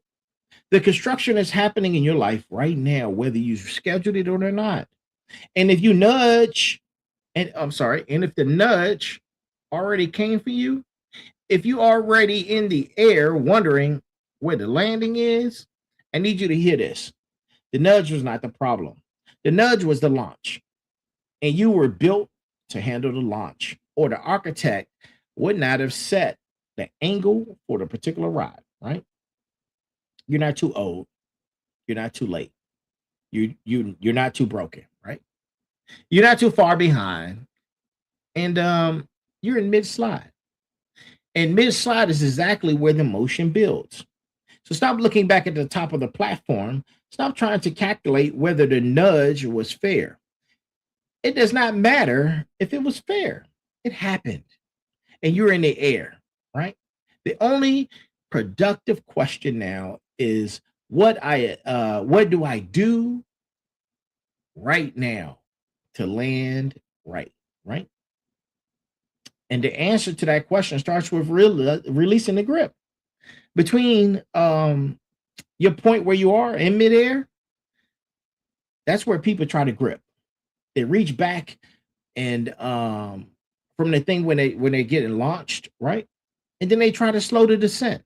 The construction is happening in your life right now, whether you scheduled it or not. And if you nudge, and I'm sorry, and if the nudge already came for you, if you already in the air wondering where the landing is, I need you to hear this. The nudge was not the problem. The nudge was the launch. And you were built to handle the launch, or the architect would not have set the angle for the particular ride, right? You're not too old, you're not too late. You're not too broken, right? You're not too far behind, and you're in mid slide. And mid slide is exactly where the motion builds. So stop looking back at the top of the platform. Stop trying to calculate whether the nudge was fair. It does not matter if it was fair. It happened, and you're in the air, right? The only productive question now is what do I do right now to land right, right? And the answer to that question starts with releasing the grip between your point where you are in midair. That's where people try to grip. They reach back and from the thing when they're getting launched, right? And then they try to slow the descent.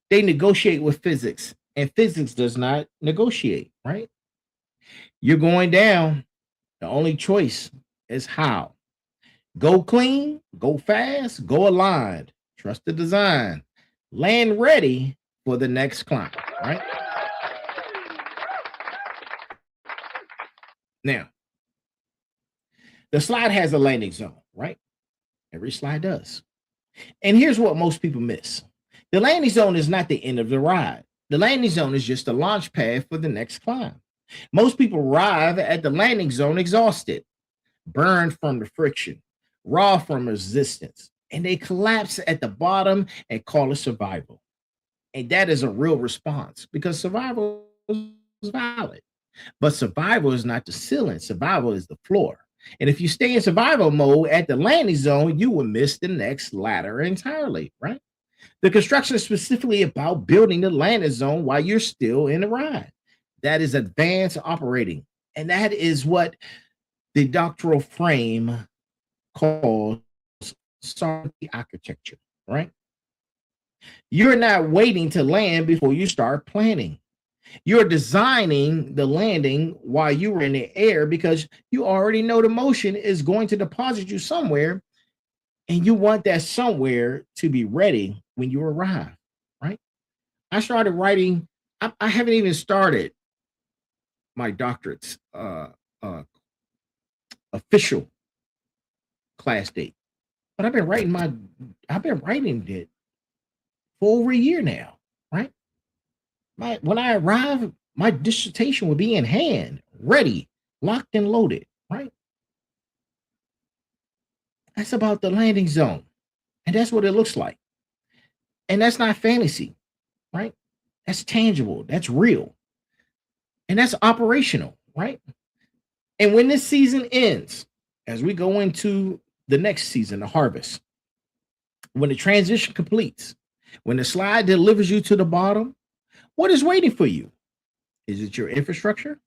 They negotiate with physics, and physics does not negotiate, right? You're going down. The only choice is how. Go clean, go fast, go aligned. Trust the design. Land ready for the next climb, right? Now, the slide has a landing zone, right? Every slide does. And here's what most people miss. The landing zone is not the end of the ride. The landing zone is just a launch pad for the next climb. Most people arrive at the landing zone exhausted, burned from the friction, raw from resistance, and they collapse at the bottom and call it survival. And that is a real response because survival is valid. But survival is not the ceiling, survival is the floor. And if you stay in survival mode at the landing zone, you will miss the next ladder entirely, right? The construction is specifically about building the landing zone while you're still in the ride. That is advanced operating. And that is what the doctoral frame calls sovereignty architecture, right? You're not waiting to land before you start planning. You're designing the landing while you were in the air because you already know the motion is going to deposit you somewhere, and you want that somewhere to be ready when you arrive, right? I started writing, I haven't even started my doctorate's official class date, but I've been writing it for over a year now, right? When I arrive, my dissertation will be in hand, ready, locked and loaded, right? That's about the landing zone. And that's what it looks like. And that's not fantasy, right? That's tangible. That's real. And that's operational, right? And when this season ends, as we go into the next season, the harvest, when the transition completes, when the slide delivers you to the bottom, what is waiting for you? Is it your infrastructure?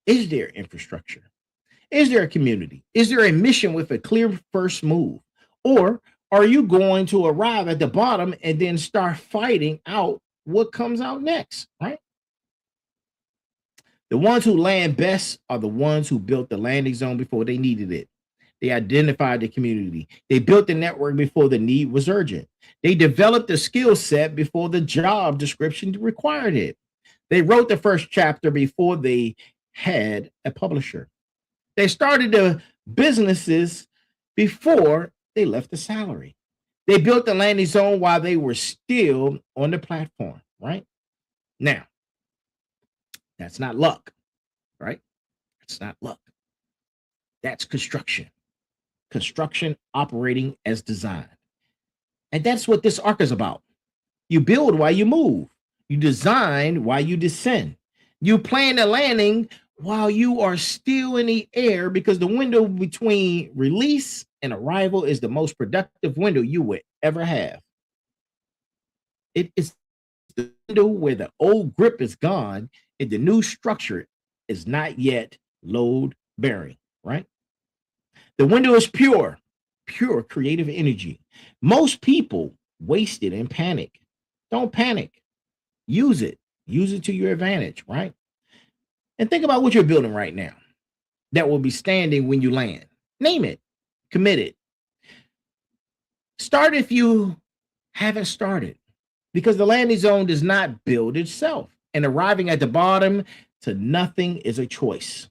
Is there infrastructure? Is there a community? Is there a mission with a clear first move? Or are you going to arrive at the bottom and then start fighting out what comes out next, right? The ones who land best are the ones who built the landing zone before they needed it. They identified the community. They built the network before the need was urgent. They developed the skill set before the job description required it. They wrote the first chapter before they had a publisher. They started the businesses before they left the salary. They built the landing zone while they were still on the platform, right? Now, that's not luck, right? That's not luck. That's construction. Construction operating as designed. And that's what this arc is about. You build while you move. You design while you descend. You plan the landing while you are still in the air, because the window between release and arrival is the most productive window you would ever have. It is the window where the old grip is gone and the new structure is not yet load bearing, right? The window is pure creative energy. Most people waste it in panic. Don't panic. Use it. Use it to your advantage, right? And think about what you're building right now that will be standing when you land. Name it. Commit it. Start if you haven't started, because the landing zone does not build itself. And arriving at the bottom to nothing is a choice,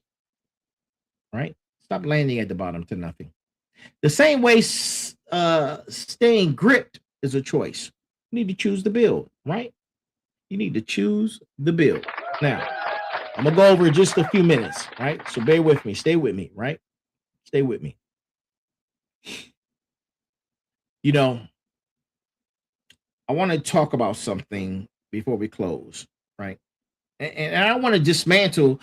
right? Stop landing at the bottom to nothing. The same way staying gripped is a choice. You need to choose the build, right? You need to choose the build. Now, I'm going to go over just a few minutes, right? So bear with me. Stay with me, right? Stay with me. You know, I want to talk about something before we close, right? And I want to dismantle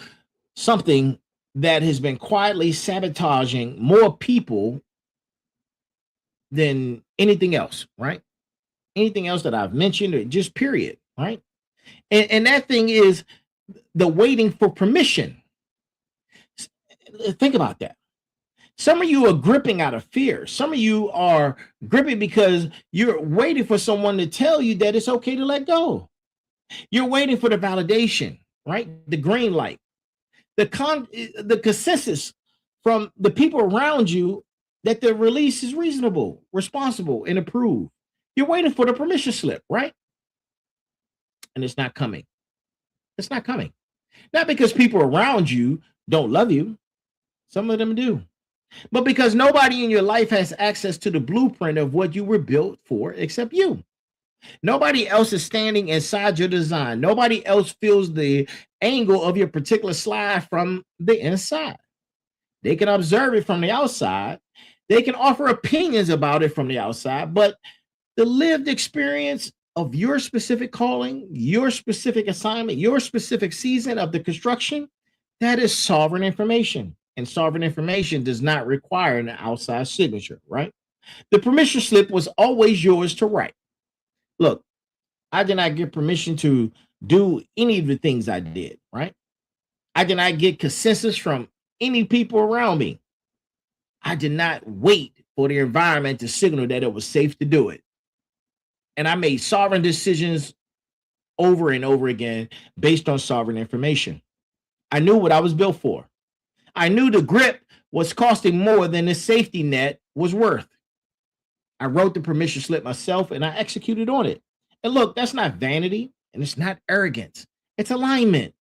something that has been quietly sabotaging more people than anything else, right? Anything else that I've mentioned, or just period, right? And that thing is the waiting for permission. Think about that. Some of you are gripping out of fear. Some of you are gripping because you're waiting for someone to tell you that it's okay to let go. You're waiting for the validation, right? The green light, the consensus from the people around you that the release is reasonable, responsible, and approved. You're waiting for the permission slip, right? And it's not coming. It's not coming. Not because people around you don't love you. Some of them do. But because nobody in your life has access to the blueprint of what you were built for except you. Nobody else is standing inside your design. Nobody else feels the angle of your particular slide from the inside. They can observe it from the outside. They can offer opinions about it from the outside, but the lived experience of your specific calling, your specific assignment, your specific season of the construction, that is sovereign information. And sovereign information does not require an outside signature, right? The permission slip was always yours to write. Look, I did not get permission to do any of the things I did, right? I did not get consensus from any people around me. I did not wait for the environment to signal that it was safe to do it. And I made sovereign decisions over and over again based on sovereign information. I knew what I was built for. I knew the grip was costing more than the safety net was worth. I wrote the permission slip myself and I executed on it. And look, that's not vanity and it's not arrogance. It's alignment.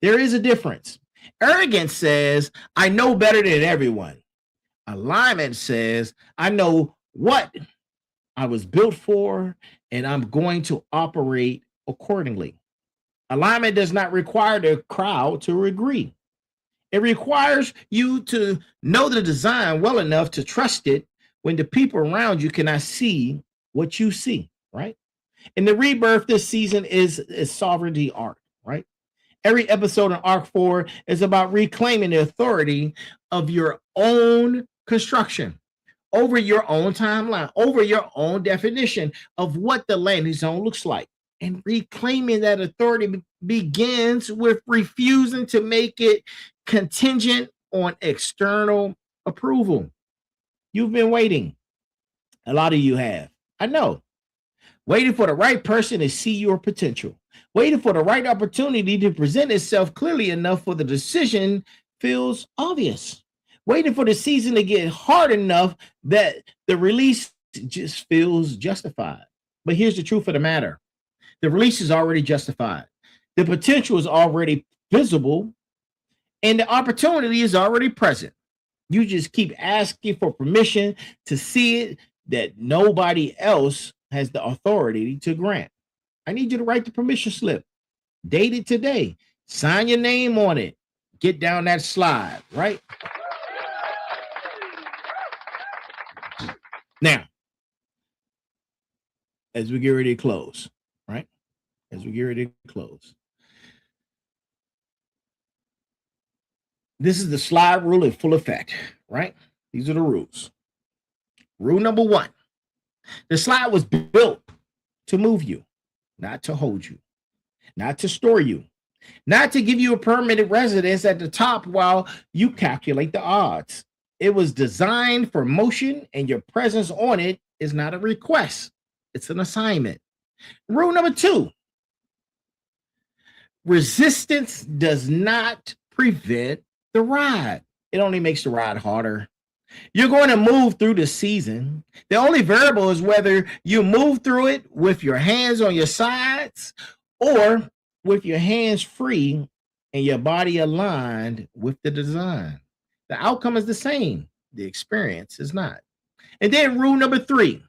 There is a difference. Arrogance says, I know better than everyone. Alignment says, I know what I was built for and I'm going to operate accordingly. Alignment does not require the crowd to agree. It requires you to know the design well enough to trust it when the people around you cannot see what you see, right? And the rebirth this season is sovereignty arc, right? Every episode in Arc 4 is about reclaiming the authority of your own construction over your own timeline, over your own definition of what the landing zone looks like. And reclaiming that authority begins with refusing to make it contingent on external approval. You've been waiting. A lot of you have. I know. waiting for the right person to see your potential, waiting for the right opportunity to present itself clearly enough for the decision feels obvious, waiting for the season to get hard enough that the release just feels justified. But here's the truth of the matter. The release is already justified. The potential is already visible and the opportunity is already present. You just keep asking for permission to see it that nobody else has the authority to grant. I need you to write the permission slip, date it today, sign your name on it, get down that slide, right? Now, as we get ready to close, right? As we get ready to close, this is the slide rule in full effect, right? These are the rules. Rule number 1, the slide was built to move you, not to hold you, not to store you, not to give you a permanent residence at the top while you calculate the odds. It was designed for motion, and your presence on it is not a request. It's an assignment. Rule number 2, resistance does not prevent the ride. It only makes the ride harder. You're going to move through the season. The only variable is whether you move through it with your hands on your sides or with your hands free and your body aligned with the design. The outcome is the same. The experience is not. And then rule number 3,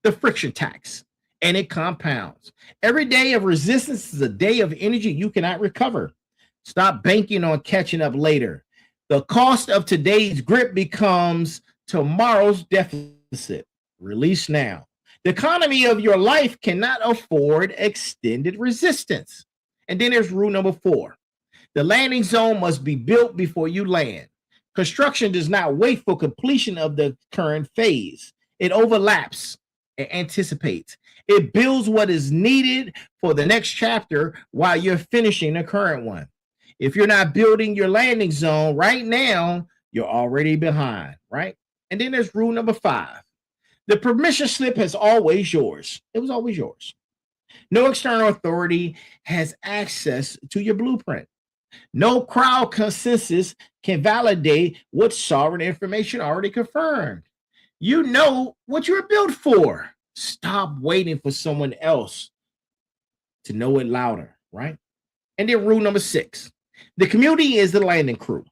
the friction tax, and it compounds. Every day of resistance is a day of energy you cannot recover. Stop banking on catching up later. The cost of today's grip becomes tomorrow's deficit. Release now. The economy of your life cannot afford extended resistance. And then there's rule number 4. The landing zone must be built before you land. Construction does not wait for completion of the current phase. It overlaps and anticipates. It builds what is needed for the next chapter while you're finishing the current one. If you're not building your landing zone right now, you're already behind, right? And then there's rule number 5. The permission slip is always yours. It was always yours. No external authority has access to your blueprint. No crowd consensus can validate what sovereign information already confirmed. You know what you're built for. Stop waiting for someone else to know it louder, right? And then rule number 6. The community is the landing crew.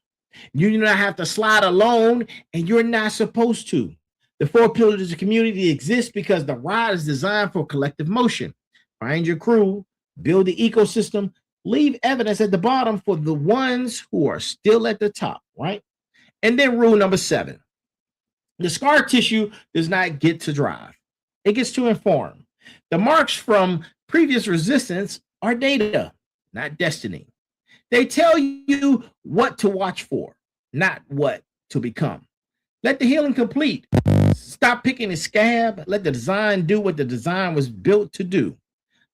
You do not have to slide alone, and you're not supposed to. The 4 pillars of community exist because the ride is designed for collective motion. Find your crew, build the ecosystem, leave evidence at the bottom for the ones who are still at the top, right? And then rule number 7. The scar tissue does not get to drive. It gets to inform. The marks from previous resistance are data, not destiny. They tell you what to watch for, not what to become. Let the healing complete. Stop picking a scab. Let the design do what the design was built to do.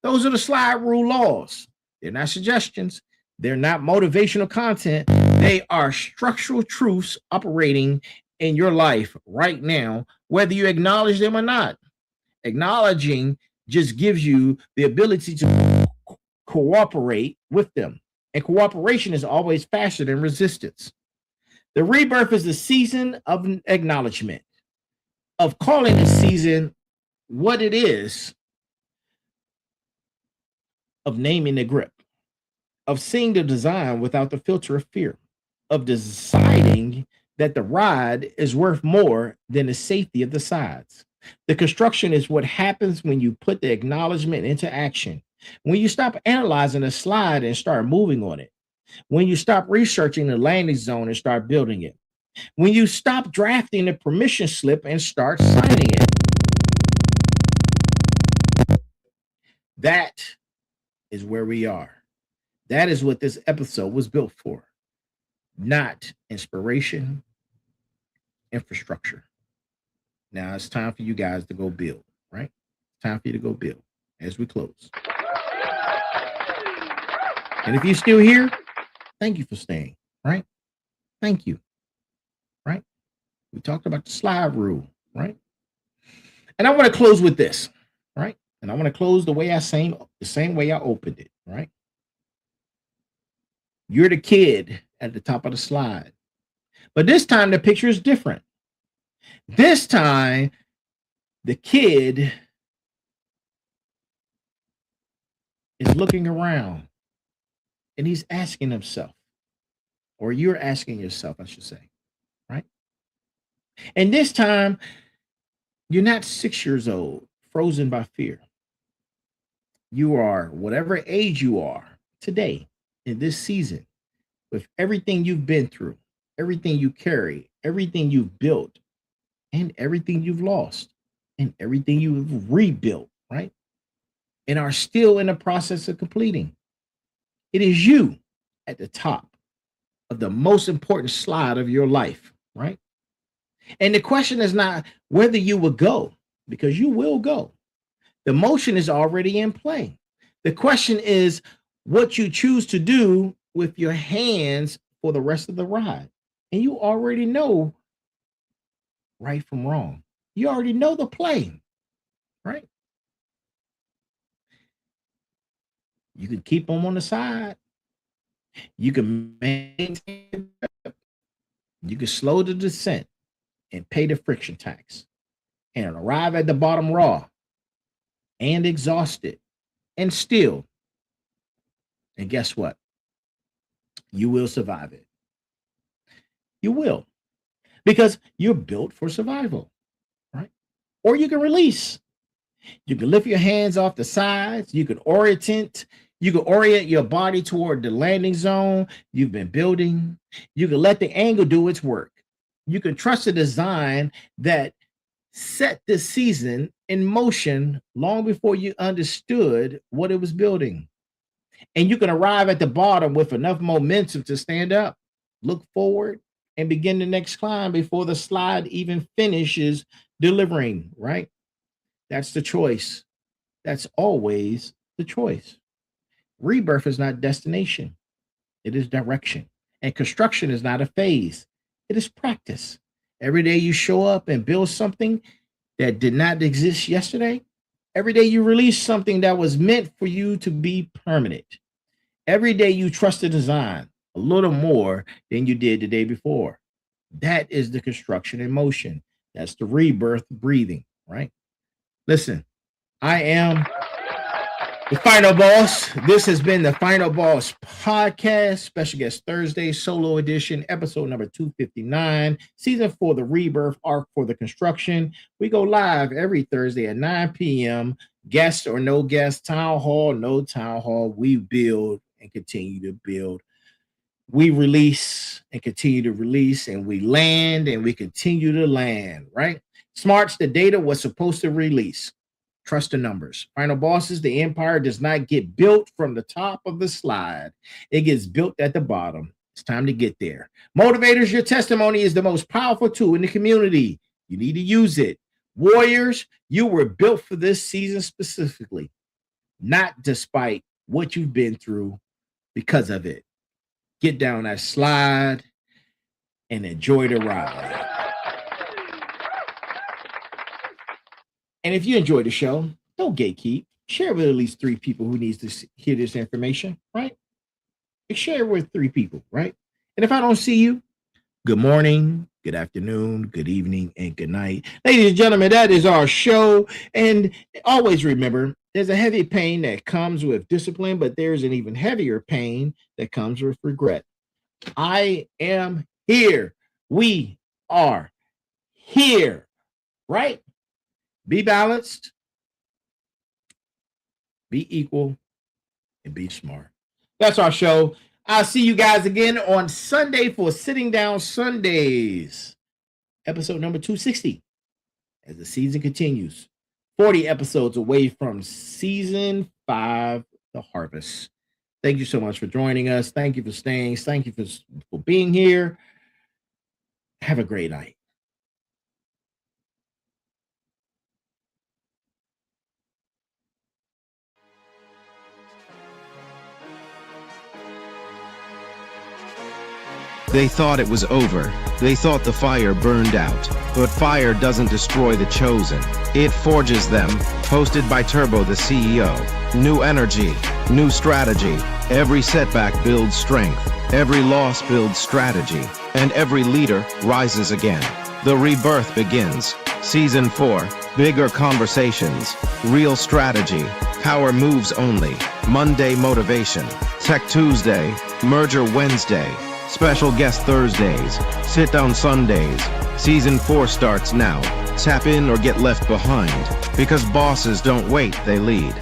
Those are the slide rule laws. They're not suggestions. They're not motivational content. They are structural truths operating in your life right now, whether you acknowledge them or not. Acknowledging just gives you the ability to cooperate with them. And cooperation is always faster than resistance. The rebirth is the season of acknowledgement, of calling the season what it is, of naming the grip, of seeing the design without the filter of fear, of deciding that the ride is worth more than the safety of the sides. The construction is what happens when you put the acknowledgement into action. When you stop analyzing a slide and start moving on it. When you stop researching the landing zone and start building it. When you stop drafting the permission slip and start signing it. That is where we are. That is what this episode was built for. Not inspiration, infrastructure. Now it's time for you guys to go build, right? It's time for you to go build as we close. And if you're still here, thank you for staying, right? Thank you, right? We talked about the slide rule, right? And I want to close with this, right? And I want to close the same way I opened it, right? You're the kid at the top of the slide. But this time the picture is different. This time the kid is looking around and he's asking himself, or you're asking yourself, I should say, right? And this time you're not 6 years old, frozen by fear. You are whatever age you are today in this season, with everything you've been through, everything you carry, everything you've built, and everything you've lost, and everything you've rebuilt, right? And are still in the process of completing. It is you at the top of the most important slide of your life, right? And the question is not whether you will go, because you will go. The motion is already in play. The question is what you choose to do with your hands for the rest of the ride. And you already know right from wrong. You already know the play, right? You can keep them on the side. You can maintain. You can slow the descent and pay the friction tax and arrive at the bottom raw and exhausted and still. And guess what? You will survive it. You will, because you're built for survival, right? Or you can release. You can lift your hands off the sides. You can orient. You can orient your body toward the landing zone you've been building. You can let the angle do its work. You can trust the design that set this season in motion long before you understood what it was building. And you can arrive at the bottom with enough momentum to stand up, look forward, and begin the next climb before the slide even finishes delivering, right? That's the choice. That's always the choice. Rebirth is not destination, it is direction. And construction is not a phase, it is practice. Every day you show up and build something that did not exist yesterday. Every day you release something that was meant for you to be permanent. Every day you trust the design a little more than you did the day before. That is the construction in motion. That's the rebirth breathing, right? Listen, I am the Final Boss. This has been the Final Boss podcast, special guest Thursday, solo edition, episode number 259, season 4, the rebirth arc for the construction. We go live every Thursday at 9 p.m. Guest or no guest, town hall, no town hall. We build and continue to build. We release and continue to release, and we land and we continue to land, right? Smarts, the data was supposed to release. Trust the numbers. Final bosses, the empire does not get built from the top of the slide. It gets built at the bottom. It's time to get there. Motivators, your testimony is the most powerful tool in the community. You need to use it. Warriors, you were built for this season specifically, not despite what you've been through, because of it. Get down that slide and enjoy the ride. And if you enjoyed the show, don't gatekeep. Share with at least 3 people who needs to hear this information, right? Share with 3 people, right? And if I don't see you, good morning, good afternoon, good evening, and good night. Ladies and gentlemen, that is our show. And always remember, there's a heavy pain that comes with discipline, but there's an even heavier pain that comes with regret. I am here. We are here, right? Be balanced, be equal, and be smart. That's our show. I'll see you guys again on Sunday for Sitting Down Sundays, episode number 260, as the season continues. 40 episodes away from season 5, the harvest. Thank you so much for joining us. Thank you for staying. Thank you for being here. Have a great night. They thought it was over. They thought the fire burned out. But fire doesn't destroy the chosen. It forges them. Hosted by Turbo, the CEO. New energy, new strategy. Every setback builds strength. Every loss builds strategy. And every leader rises again. The rebirth begins. Season 4. Bigger conversations. Real strategy. Power moves only. Monday motivation. Tech Tuesday. Merger Wednesday. Special guest Thursdays. Sit down Sundays. Season 4 starts now. Tap in or get left behind. Because bosses don't wait, they lead.